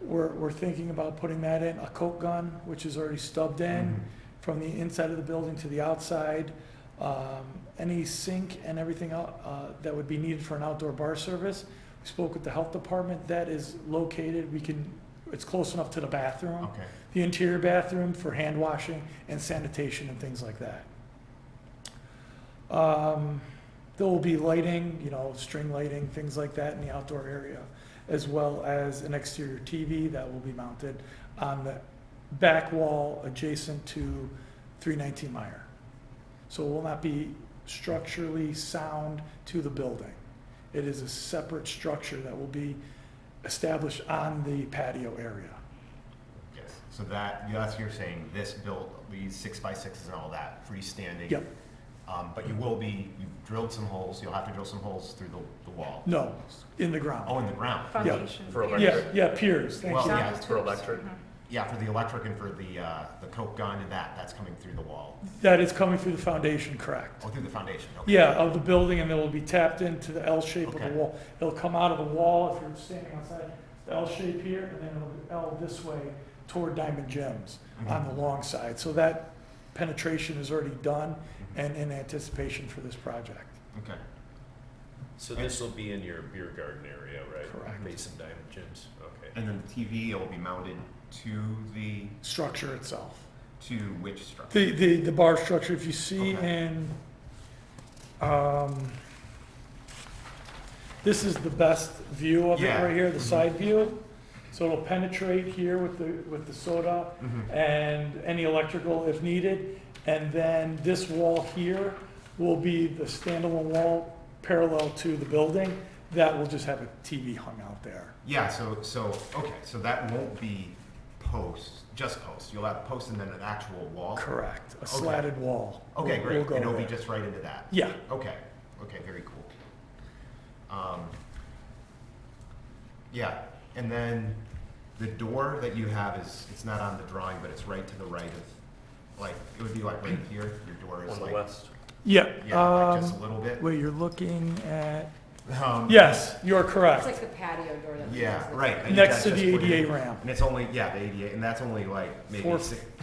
We're thinking about putting that in, a Coke gun, which is already stubbed in from the inside of the building to the outside. Any sink and everything that would be needed for an outdoor bar service. We spoke with the health department. That is located, it's close enough to the bathroom. Okay. The interior bathroom for hand washing and sanitation and things like that. There will be lighting, string lighting, things like that in the outdoor area, as well as an exterior TV that will be mounted on the back wall adjacent to 319 Meyer. So it will not be structurally sound to the building. It is a separate structure that will be established on the patio area. Yes, so that's you're saying, this built, these 6x6s and all that, freestanding. Yep. But you drilled some holes, you'll have to drill some holes through the wall. No, in the ground. Oh, in the ground. Foundation. For piers. electric. Yeah, piers, thank Well, you. yeah, For electric. Yeah, for the electric and for the Coke gun and that's coming through the wall. That is coming through the foundation, correct. Oh, through the foundation, okay. Yeah, of the building, and it will be tapped into the L shape of the Okay. wall. It'll come out of the wall if you're standing outside, the L shape here, and then it'll L this way toward Diamond Gems on the long side. So that penetration is already done and in anticipation for this project. Okay. So this will be in your beer garden area, right? Correct. Basin Diamond Gyms, okay. And then the TV will be mounted to Structure itself. to which structure? The bar structure, if you see Okay. in, this is the best view of it Yeah. right here, the Mhm. side view. So it'll penetrate here with the soda and any electrical if needed. And then this wall here will be the standalone wall parallel to the building. That will just have a TV hung out there. Yeah, so that won't be just post. You'll have post and then an actual wall? Correct, a Okay. slatted wall. Okay, will- great. will go And it'll be there. just right into that? Yeah. Okay, very cool. Yeah, and then the door that you have it's not on the drawing, but it's right to the right of, it would be like right here, your door is On the like. west. Yeah. Yeah, just a little bit. Wait, you're looking at, Yes. you're It's correct. like the patio door that. Yeah, leads to- right. and Next that's to just the put in. ADA ramp. And it's only, the ADA, and that's only maybe Four-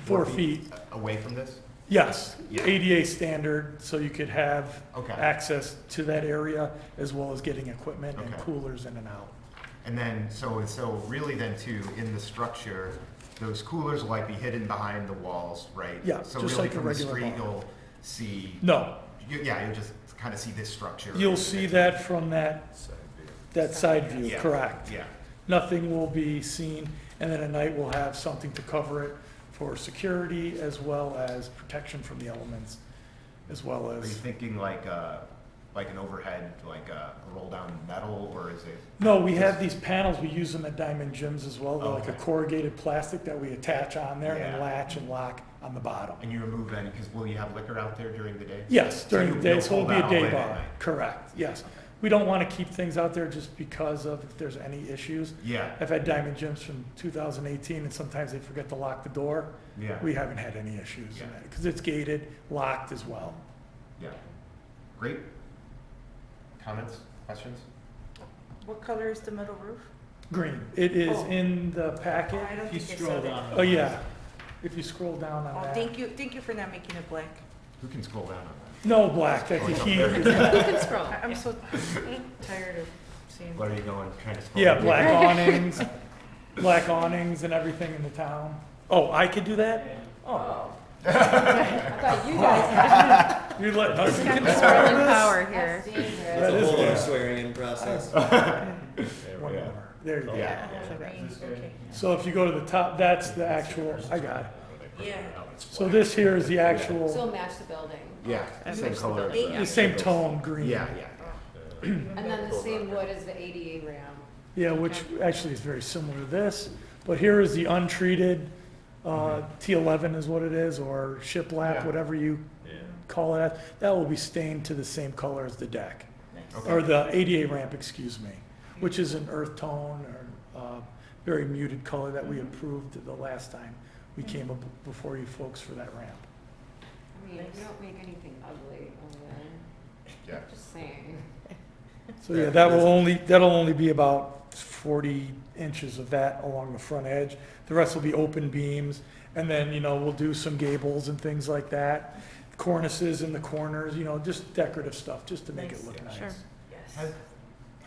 4 feet. away from this? Yes, Yeah. ADA standard, so you could have Okay. access to that area as well as getting equipment and Okay. coolers in and out. And then, so really then too, in the structure, those coolers will be hidden behind the walls, right? Yeah, So just really like a from the regular street, bar. you'll see. No, you'll just kind of see this structure. You'll see that from that side view, Yeah, correct. Yeah. Nothing will be seen, and then at night we'll have something to cover it for security as well as protection from the elements, as well Are you as, thinking like an overhead, like a roll down metal, or is it? no, we have these panels, we use them at Diamond Gyms as well. They're like a Okay. corrugated plastic that we attach on there and Yeah. latch and lock on the bottom. And you remove any, because will you have liquor out there during the day? Yes, So during the day, you'll so it'll pull be a that all day in at bar, night? correct, yes. Okay. We don't want to keep things out there just because of if there's any issues. Yeah, I've had Diamond Gyms from 2018, and sometimes they forget to lock the door. yeah, We haven't had any issues Yeah. in that, because it's gated, locked as well. yeah. Great. Comments, questions? What color is the metal roof? Green, it is Oh. in the packet. I don't If you think I scroll saw that. down. Oh, yeah, if you scroll down Oh, on that. thank you for not making it black. Who can scroll down on No black, that's Oh, the it's up heat. there. You can scroll. I'm so tired of seeing. that? Where are you going, trying to scroll? Yeah, down? black awnings and everything in the town. Oh, I could do that? Oh, I thought you guys you're letting us. Got the swirling power had. here. That's dangerous. That is good. swearing in process. One more. There you go. Yeah. Green, okay. So if you go to the top, that's the actual, I got it. Yeah. So this here is the Still actual, match the building. Yeah, same color. the same tone, green. Yeah, yeah. And then the same wood as the ADA ramp. Yeah, which actually is very similar to this, but here is the untreated, T11 is what it is, or shiplap, Yeah. whatever you call it. That will be stained to the same color as the deck, Nice. Okay. or the ADA ramp, excuse me, which is an earth tone or very muted color that we approved the last time we came up before you folks for that ramp. I mean, we don't make anything ugly over there. Yeah. Just saying. So yeah, that'll only be about 40 inches of that along the front edge. The rest will be open beams, and then, we'll do some gables and things like that. Cornices in the corners, just decorative stuff, just to make it look nice. Sure. Have Yes.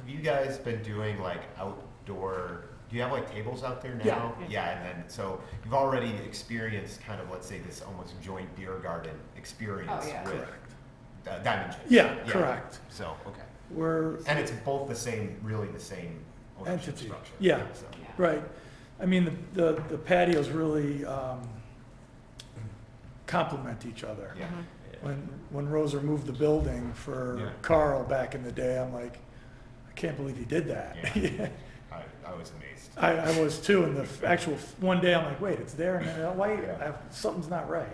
you guys been doing like outdoor, do you have like tables out there now? Yeah, and then, so you've already experienced kind of, let's say, this almost joint beer garden experience Oh, yeah. with Correct. Diamond Gyms? Yeah, correct. So, okay. We're, And it's both the same, really the same ownership Entity. structure? Yeah. So, Yeah. right. I mean, the patios really complement each other. yeah. When Roser moved the building Yeah. for Carl back in the day, I'm like, I can't believe he did that. Yeah. I was amazed. I was too, and one day I'm like, wait, it's there, and then, why, Yeah. something's not right.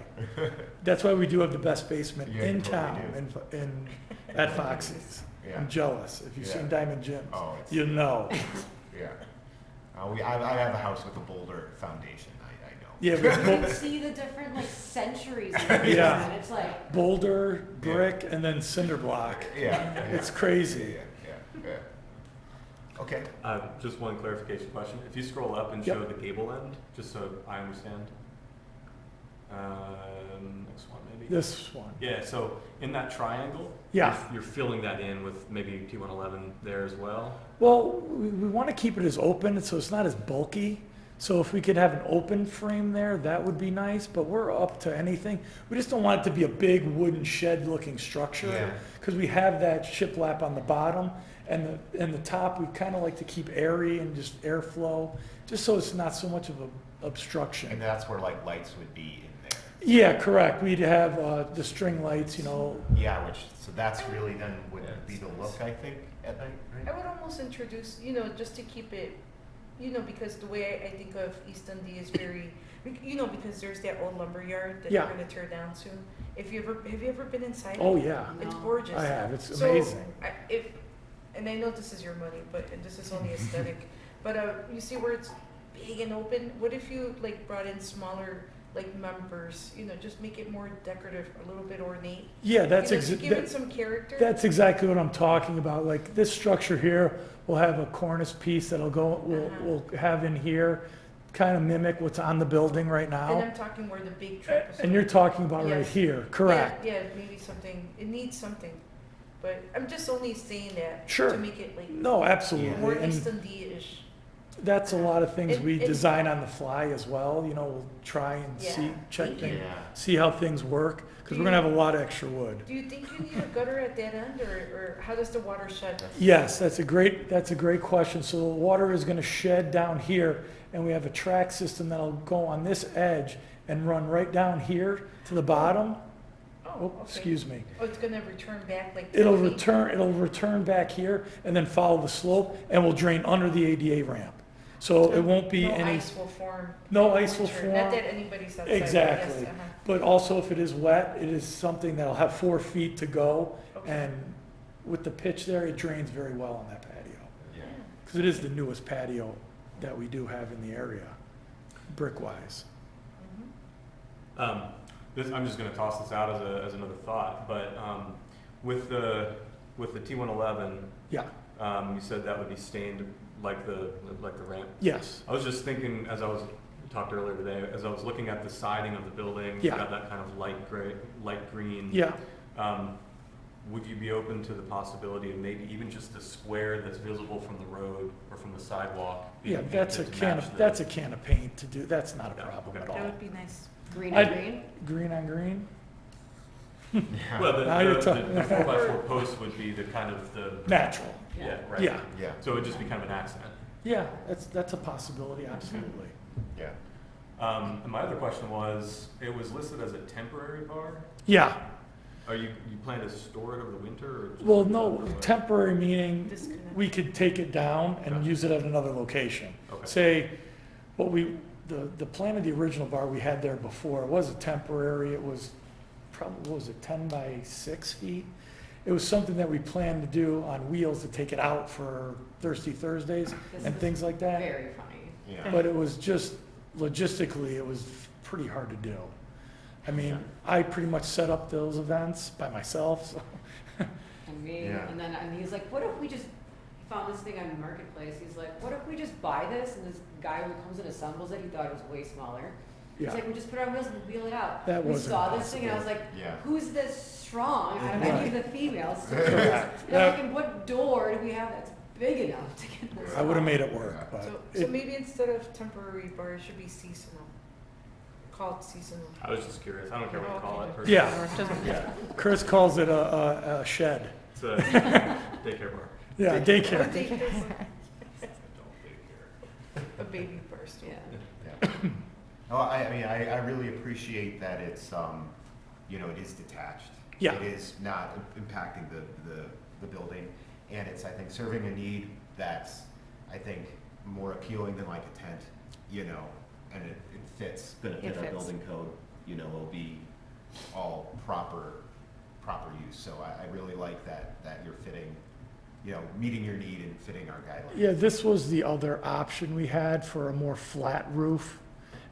That's why we do have the best basement Yeah, in you totally town, at Foxy's. Yeah. I'm jealous. If you've Yeah. seen Diamond Gyms, Oh, it's, you know. yeah. I have a house with a boulder foundation, I know. Yeah, You but can see the different like centuries in the Yeah. basement. It's like, boulder, brick, and then cinder block. Yeah. It's crazy. Yeah. Okay. Just one clarification question. If you scroll up and Yep. show the gable end, just so I understand. Next one, maybe. This one. Yeah, so in that triangle, Yeah. you're filling that in with maybe T111 there as well. Well, we want to keep it as open, so it's not as bulky. So if we could have an open frame there, that would be nice, but we're up to anything. We just don't want it to be a big wooden shed-looking structure. Yeah. Because we have that shiplap on the bottom, and the top, we kind of like to keep airy and just airflow, just so it's not so much of a obstruction. And that's where like lights would be in there. Yeah, correct. We'd have the string lights, Yeah, so that's really then would be the look, I think, at night, I right? would almost introduce, just to keep it, because the way I think of East Dundee is very, because there's that old lumber yard that Yeah. they're gonna tear down soon. Have you ever been inside? Oh, it? yeah. It's No. gorgeous. I have. It's So, amazing. And I know this is your money, and this is only aesthetic, but you see where it's big and open? What if you like brought in smaller like members, just make it more decorative, a little bit ornate? Yeah, that's To give it some character? That's exactly what I'm talking about. Like this structure here, we'll have a cornice piece that'll we'll have in here, kind of mimic what's on the building right And now. I'm talking where the big trapezoid. And you're talking about right Yes. here, correct? Yeah, maybe something, it needs something, but I'm just only saying that Sure. to make it like No, more absolutely. And East Dundee-ish. that's a lot of things And- we and- design on the fly as well. We'll try and Yeah. check Thank things, Yeah. see how things work. because we're gonna have a lot of extra wood. Do you think you need a gutter at that end, or how does the water shed? Yes, that's a great question. So the water is gonna shed down here, and we have a track system that'll go on this edge and run right down here to the bottom. Oh, okay. excuse me. Oh, it's gonna return back like 10 It'll feet? return back here and then follow the slope and will drain under the ADA ramp. So it won't be No any, ice will form. no in the ice will winter. form. Not that anybody's outside. but Exactly. yes, But also if it is wet, it is something that'll have 4 feet to go. Okay. And with the pitch there, it drains very well on that patio. Yeah. Because it is the newest patio that we do have in the area, brick-wise. I'm just gonna toss this out as another thought, but, with the T111, Yeah, you said that would be stained like the ramp. yes, I was just thinking, as I was, talked earlier today, as I was looking at the siding of the building, Yeah. got that kind of light gray, light green. yeah. Would you be open to the possibility of maybe even just the square that's visible from the road or from the sidewalk? Yeah, being that's a painted to can match of, the- that's a can of paint to do, that's not a Yeah, problem okay. at That all. would be nice. Green I- on green? Green on green? Well, Now you're the talking- 4x4 post would be the kind of the, Natural, yeah, right. yeah, Yeah, So it would just be kind of an accident. yeah, that's a possibility, absolutely. yeah. And my other question was, it was listed as a temporary bar? Yeah, Are you plan to store it over the winter or? just- well, no, temporary meaning, Disconnect. we could take it down and Okay. use it at another location. Okay. Say, the plan of the original bar we had there before, it was a temporary, it was probably, what was it, 10 by 6 feet? It was something that we planned to do on wheels to take it out for Thirsty Thursdays This and is things like that. Very funny. Yeah. But it was just, logistically, it was pretty hard to do. I mean, I pretty much set up those events by myself, so. And me, Yeah. and he's like, what if we just, he found this thing on Marketplace, he's like, what if we just buy this, and this guy who comes and assembles it, he thought it was way smaller. He's Yeah, like, we just put it on wheels and wheel it out. That We wasn't saw this thing and I was like, Yeah. who's this strong out of any of the females? Correct. And I'm Yeah. like, and what door do we have that's big enough to get this I would have out? made it work, but So it- maybe instead of temporary bar, it should be seasonal. Called seasonal. I was just curious. I don't care what you call it. Okay. personally. Yeah. Yeah. Chris calls it a shed. It's a daycare bar. Yeah, daycare. A baby burst. Yeah. Yeah. Oh, I mean, I really appreciate that it's, you know, it is detached. Yeah. It is not impacting the building, and it's, I think, serving a need that's, I think, more appealing than like a tent, you know, and it fits, gonna fit It our fits. building code, you know, will be all proper use. So I really like that you're fitting, you know, meeting your need and fitting our guidelines. Yeah, this was the other option we had for a more flat roof.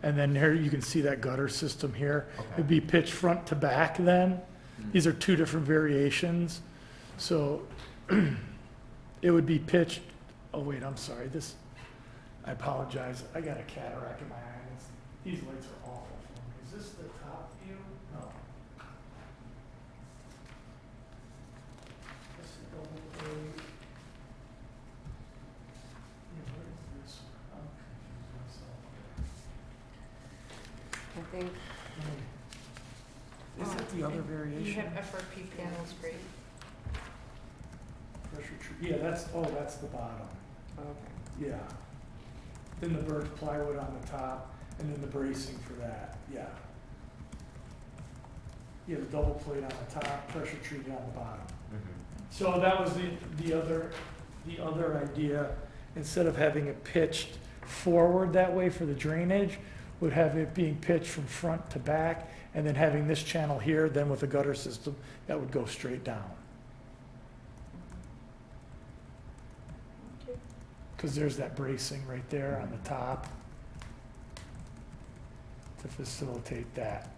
And then here you can see that gutter system here. Okay. It'd be pitched front to back then. These are two different variations. So it would be pitched, oh wait, I'm sorry, this, I apologize. I got a cataract in my eye. These lights are awful for me. Is this the top view? No. This is double plate. Yeah, where is this? I'm confused myself. I think, Is that the other You variation? have FRP panels, great. Pressure treat, yeah, that's the bottom, okay. yeah. Then the birch plywood on the top, and then the bracing for that, yeah. Yeah, the double plate on the top, pressure treated on the bottom. Mhm. So that was the other idea, instead of having it pitched forward that way for the drainage, would have it being pitched from front to back, and then having this channel here, then with a gutter system, that would go straight down. Okay. Because there's that bracing right there on the top to facilitate that.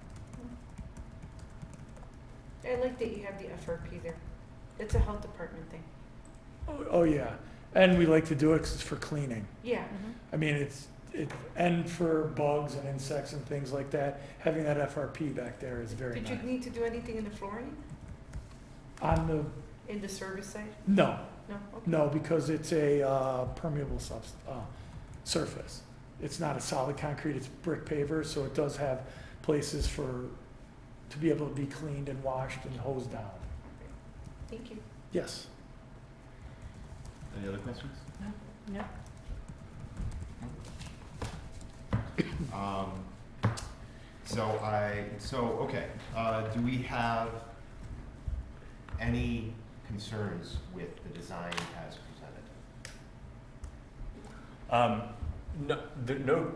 I like that you have the FRP there. It's a health department thing. Oh, yeah, and we like to do it 'cause it's for cleaning. Yeah. I mean, and for bugs and insects and things like that, having that FRP back there is very Did you nice. need to do anything in the flooring, On the, in the service side? no, No? Okay. no, because it's a permeable surface. It's not a solid concrete, it's brick paver, so it does have places for to be able to be cleaned and washed and hosed down. Thank you. Yes. Any other questions? No. Okay, do we have any concerns with the design as presented?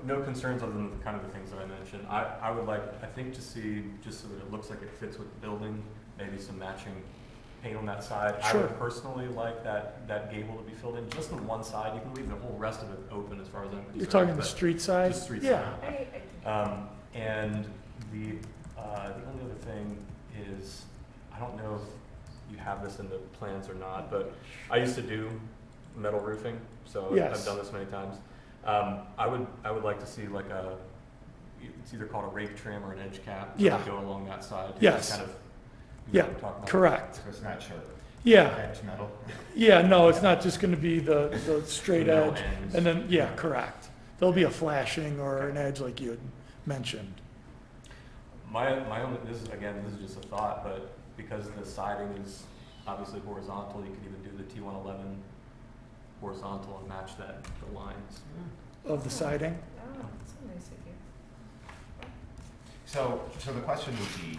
No concerns other than kind of the things that I mentioned. I would like, I think, to see, just so that it looks like it fits with the building, maybe some matching paint on that side. I Sure. would personally like that gable to be filled in, just on one side. You can leave the whole rest of it open as far as I'm concerned. You're talking the but street side? just street Yeah. side. And the only other thing is, I don't know if you have this in the plans or not, but I used to do metal roofing, so Yes. I've done this many times. I would like to see like it's either called a rake trim or an edge cap. that Yeah. would go along that side. to Yes. Kind of, Yeah, what I'm talking about. correct. So it's not sharp. Yeah. Edge metal. Yeah, no, it's not just gonna be the straight No edge, ends. and then, yeah, correct. There'll be a flashing or an edge like you had mentioned. My only, this is just a thought, but because the siding is obviously horizontal, you could even do the T111 horizontal and match the lines. Of the siding? Oh, that's a nice idea. So the question would be,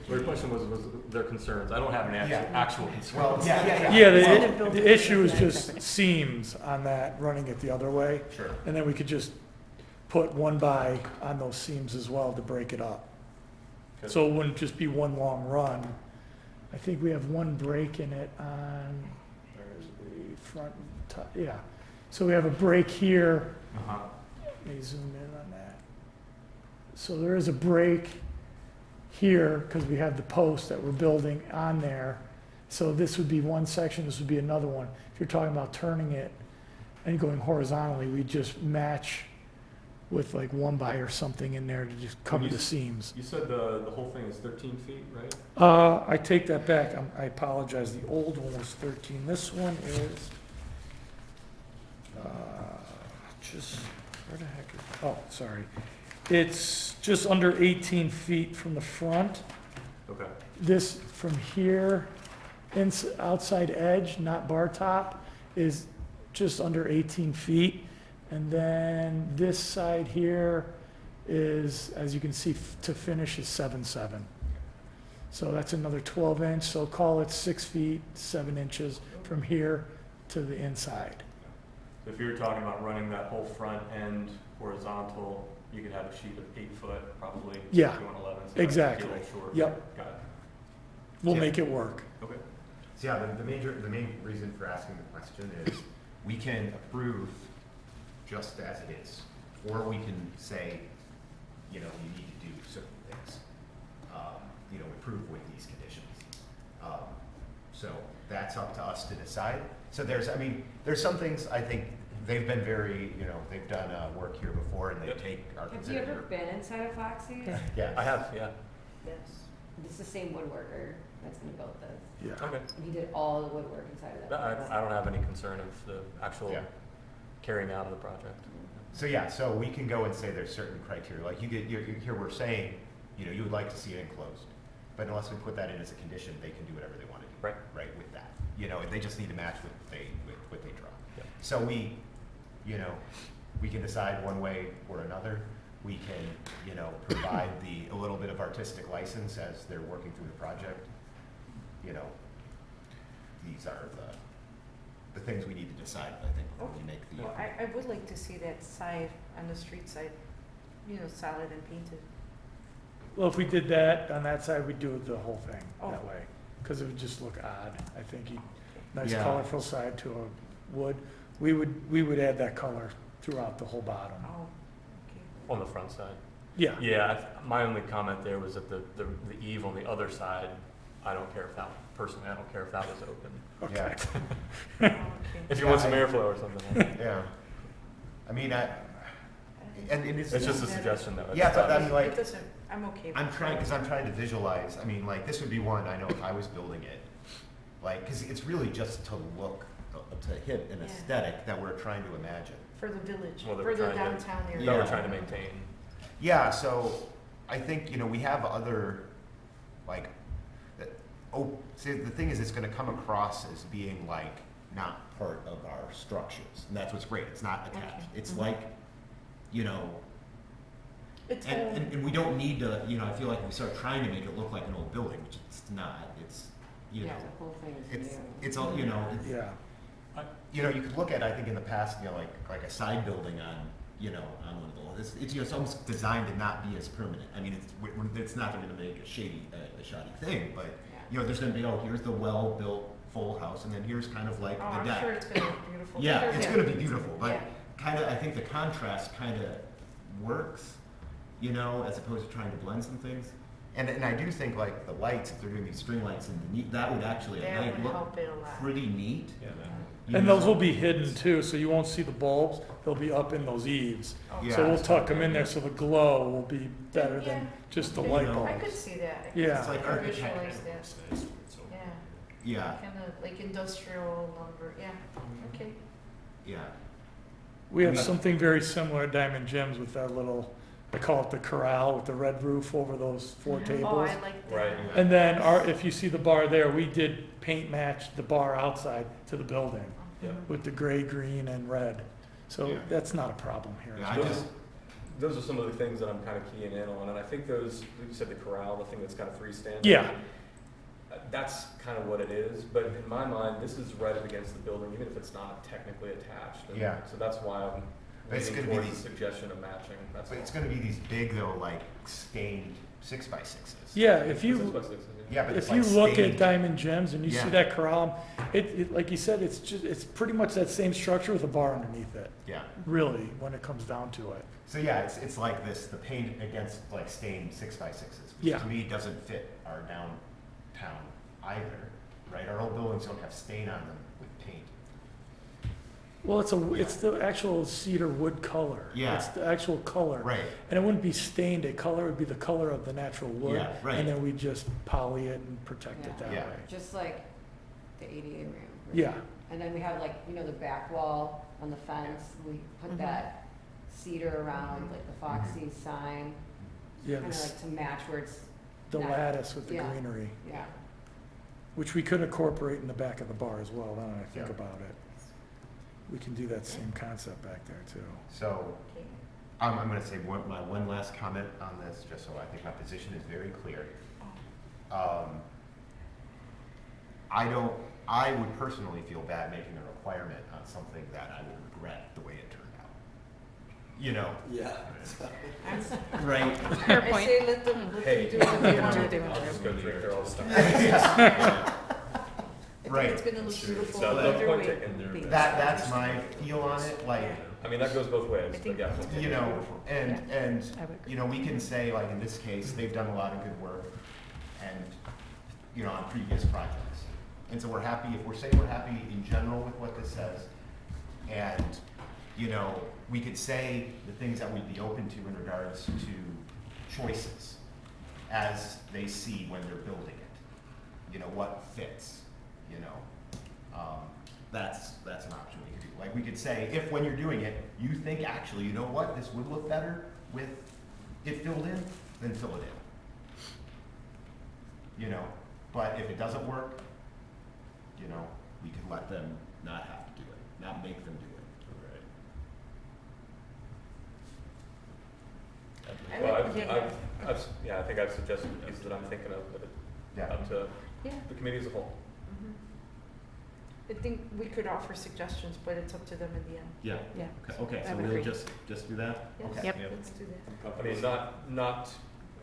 Your question was their concerns. I don't have an Yeah. actual concern. Well, yeah. Yeah, the issue is just seams on that, running it the other way. Sure. And then we could just put one by on those seams as well to break it up. Okay. So it wouldn't just be one long run. I think we have one break in it on, there's the front, yeah. So we have a break here. Uh-huh. Let me zoom in on that. So there is a break here because we have the post that we're building on there. So this would be one section, this would be another one. If you're talking about turning it and going horizontally, we just match with like one by or something in there to just cover the seams. You said the whole thing is 13 feet, right? I take that back. I apologize. The old one was 13. This one is, just, where the heck is, oh, sorry. It's just under 18 feet from the front. Okay. This from here, outside edge, not bar top, is just under 18 feet. And then this side here is, as you can see, to finish is 7.7. So that's another 12 inch, so call it 6 feet, 7 inches from here to the inside. So if you were talking about running that whole front end horizontal, you could have a sheet of 8 foot, probably. Yeah, 211, so exactly. that'd be a little short. Yep. Got it. We'll Yeah. make it work. Okay. So yeah, the main reason for asking the question is we can approve just as it is, or we can say, you need to do certain things, approve with these conditions. So that's up to us to decide. So there's some things I think they've been very, they've done work here before and they Yep. take our Have you ever consideration. been inside of Foxy's? Yeah. I have, yeah. Yes. It's the same woodworker that's gonna build this. Yeah. Okay. And he did all the woodwork inside of that. I don't have any concern of the actual Yeah. carrying out of the project. So yeah, so we can go and say there's certain criteria, like here we're saying, you would like to see it enclosed. But unless we put that in as a condition, they can do whatever they want to do. Right. Right, with that. They just need to match what they draw. Yeah. So we can decide one way or another. We can, provide a little bit of artistic license as they're working through the project. These are the things we need to decide, I think, when we make the. Well, I would like to see that side, on the street side, solid and painted. Well, if we did that on that side, we'd do the whole thing Oh. that way, because it would just look odd. I think nice Yeah. colorful side to a wood. We would add that color throughout the whole bottom. Oh, okay. On the front side. Yeah. Yeah, my only comment there was that the eave on the other side, I don't care if that was open. Okay. Oh, okay. If you want some airflow or something. Yeah. I mean, and it is. It's just a suggestion though. Yeah, It's but not- I'm like, It doesn't, I'm okay with I'm it. trying to visualize, this would be one, I know if I was building it, because it's really just to look, to hit an Yeah. aesthetic that we're trying to imagine. For the village, Well, for we're the trying to- downtown area. that we're Yeah. trying to maintain. Yeah, so, I think, you know, we have other, like, see, the thing is, it's gonna come across as being like not part of our structures, and that's what's great, it's not attached. Okay. It's like, you know, It's and we don't need to, you know, I feel like we start trying to make it look like an old building, which it's not, it's, you Yeah, know, the whole thing is it's, new. it's all, you know, it's, Yeah. you know, you could look at, I think in the past, you know, like a side building on, you know, on one of those. It's you know, it's almost designed to not be as permanent. I mean, it's not going to make a shoddy thing, but you know, there's going to be, oh, here's the well-built full house, and then here's kind of like Oh, the I'm deck. sure it's gonna look beautiful. Yeah, Sure, it's yeah. going to be beautiful, but Yeah. kind of, I think the contrast kind of works, you know, as opposed to trying to blend some things. And I do think like the lights, if they're doing these string lights, and that would actually That like, would look help it a lot. pretty neat. Yeah, you And know? those will be hidden too, so you won't see the bulbs, they'll be up in those eaves. Yeah. So we'll tuck them in there so the glow will be better Yeah. than just the Okay. light You know, I could bulbs. see that. Yeah. It's like I could architecture. visualize that. Yeah. Yeah, Kind of like industrial lumber, yeah, okay. yeah. We have something very similar at Diamond Gems with that little, I call it the corral with the red roof over those 4 Oh, tables. I like that. Right. And then if you see the bar there, we did paint match the bar outside to the building Yep. with the gray, green, and red. So Yeah. that's not a problem here. Yeah, I Those, just, those are some of the things that I'm kind of keying in on, and I think those, like you said, the corral, the thing that's kind of freestanding. Yeah. That's kind of what it is, but in my mind, this is right up against the building, even if it's not technically attached. And Yeah. So that's why I'm It's leaning gonna be towards the these- suggestion of matching, that's but all. it's gonna be these big though, like stained 6x6s. Yeah, if This you, is what six is, Yeah, but it's if you like look stained. at Diamond Gems and you Yeah. see that corral, like you said, it's pretty much that same structure with a bar underneath it, Yeah. really, when it comes down to it. So yeah, it's like this, the paint against like stained 6x6s, which Yeah. to me doesn't fit our downtown either, right? Our old buildings don't have stain on them with paint. Well, it's the actual cedar wood color. Yeah. It's the actual color. Right. And it wouldn't be stained, a color would be the color of the natural wood. Yeah, right. And then we just poly it and protect it Yeah. that Yeah. way. Just like the ADA room. right? Yeah, And then we have like, you know, the back wall on the fence, we put Mhm. that cedar around, like the Foxy sign, yeah, kind of like to match where it's, the not- lattice with the yeah. greenery, yeah. which we could incorporate in the back of the bar as well, now that I think Yeah. about it. We can do that same concept back there too. So Okay. I'm gonna say my one last comment on this, just so I think my position is very clear. I would personally feel bad making a requirement on something that I would regret the way it turned out. You know, Yeah. right? Fair point. I say let them Hey, do what they want to do. I'll just go drink there all the time. I Right. think it's gonna look beautiful So no either point way. taken. That's my feel on it, like, I mean, that goes both ways, I but think yeah. it's gonna you be know, beautiful. and, I would agree. you know, we can say, like, in this case, they've done a lot of good work and, you know, on previous projects. And so we're happy, if we're saying we're happy in general with what this says, and, you know, we could say the things that we'd be open to in regards to choices as they see when they're building it. You know, what fits, you know. That's an option we could do. Like, we could say, if when you're doing it, you think, actually, you know what, this would look better with it filled in, then fill it in. You know, but if it doesn't work, you know, we could let them not have to do it, not make them do it. I Well, like- yeah. yeah, I think I've suggested the pieces that I'm thinking of, but Yeah. up to Yeah. the committee as a whole. Mhm. I think we could offer suggestions, but it's up to them in the end. Yeah. Yeah. Okay, I so would we'll agree. just do that? Yes. Okay. Yep, let's do that. I mean,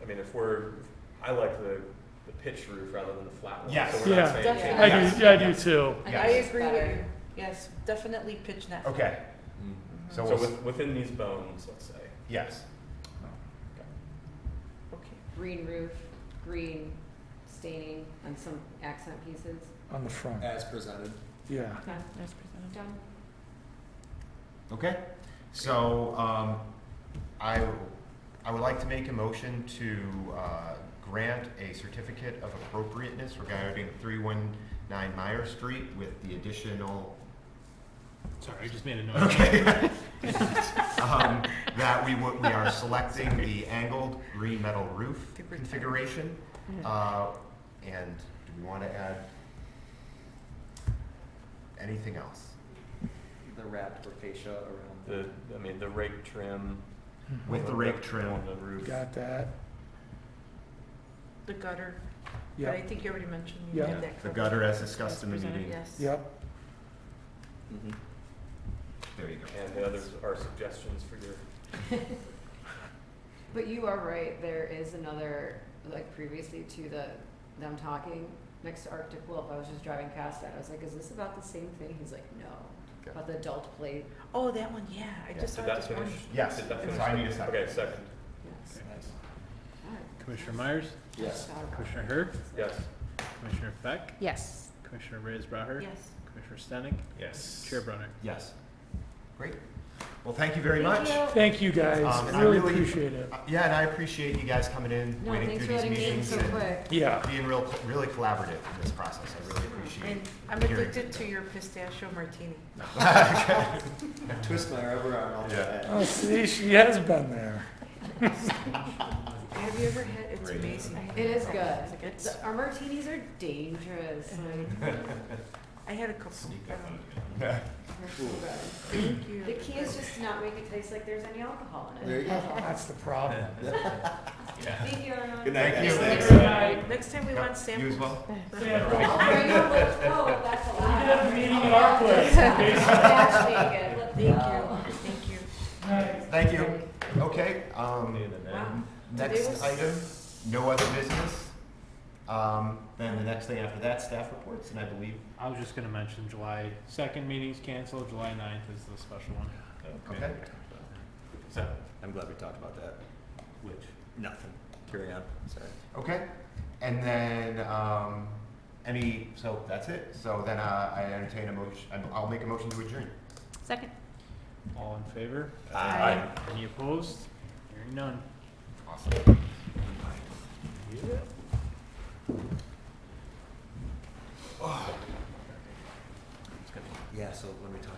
I mean, I like the pitched roof rather than the flat one. Yes. So we're not Yeah. saying Definitely. change I it. do, yeah, I do Yes. too. And Yes. I agree with Better. you. Yes, definitely pitch that. Okay, Mhm. so So we'll, within these bones, let's say. yes. Okay. Green roof, green staining on some accent pieces. On the front, As presented. yeah. Okay. Done. Okay, so, I would like to make a motion to, grant a certificate of appropriateness regarding 319 Meyer Street with the additional Sorry, I just made a noise. Okay. That we are selecting the angled green metal roof configuration. And do we want to add anything else? The wrapped or fascia around. The rake trim. With the rake trim. On the roof. Got that. The gutter, but I Yep, think you already mentioned you Yeah. did that. The correct? gutter as discussed As in the presented, meeting. Yes. yep. There you go. And the others are suggestions for your, But you are right, there is another, like previously to them talking, next to Arctic Wolf, I was just driving past that, I was like, is this about the same thing? He's like, no, Okay. about the adult plate. Oh, that one, yeah, I Yeah. just saw did it that this finish? morning. Yes, Did that so finish? I need a second. Okay, second. Yes. Nice. Commissioner Myers, Yes. Commissioner Hurd, Yes. Commissioner Beck, Yes. Commissioner Reyes Braher, Yes. Commissioner Stenick, Yes. Chair Brunner. Yes. Great. Well, thank you very Thank much. you. Thank you guys, I really appreciate it. Yeah, and I appreciate you guys coming in, No, waiting thanks through for these letting me in meetings, so and quick. Yeah, being really collaborative in this process. I really appreciate And it. I'm addicted to your pistachio martini. Twist my rubber arm, I'll do Yeah. that. oh, see, she has been there. Have you ever had, it's Great. amazing. It is good. It's- Our martinis are dangerous, like, I had a couple. they're so good. Thank you. The key is just to not make it taste like there's any alcohol in it. There you go. That's the problem. Thank you, everyone. Good night, Thank you. guys. Thanks. Next time we want You samples. as well? I'll bring them, let's go, that's a lot. We did a meeting in our place. Match make it. Thank you. Thank you. Okay, Wow. Today next was- item, no other business. Then the next thing after that, staff reports, and I believe, I was just gonna mention July 2nd meeting's canceled, July 9th is the special one. okay. So, I'm glad we talked about that. which? Nothing. Carry on, sorry. Okay, and then, so that's it. So then I entertain a motion, I'll make a motion to adjourn. Second. All in favor? Aye. Any opposed? Hearing none. Awesome. Yeah, so when we talk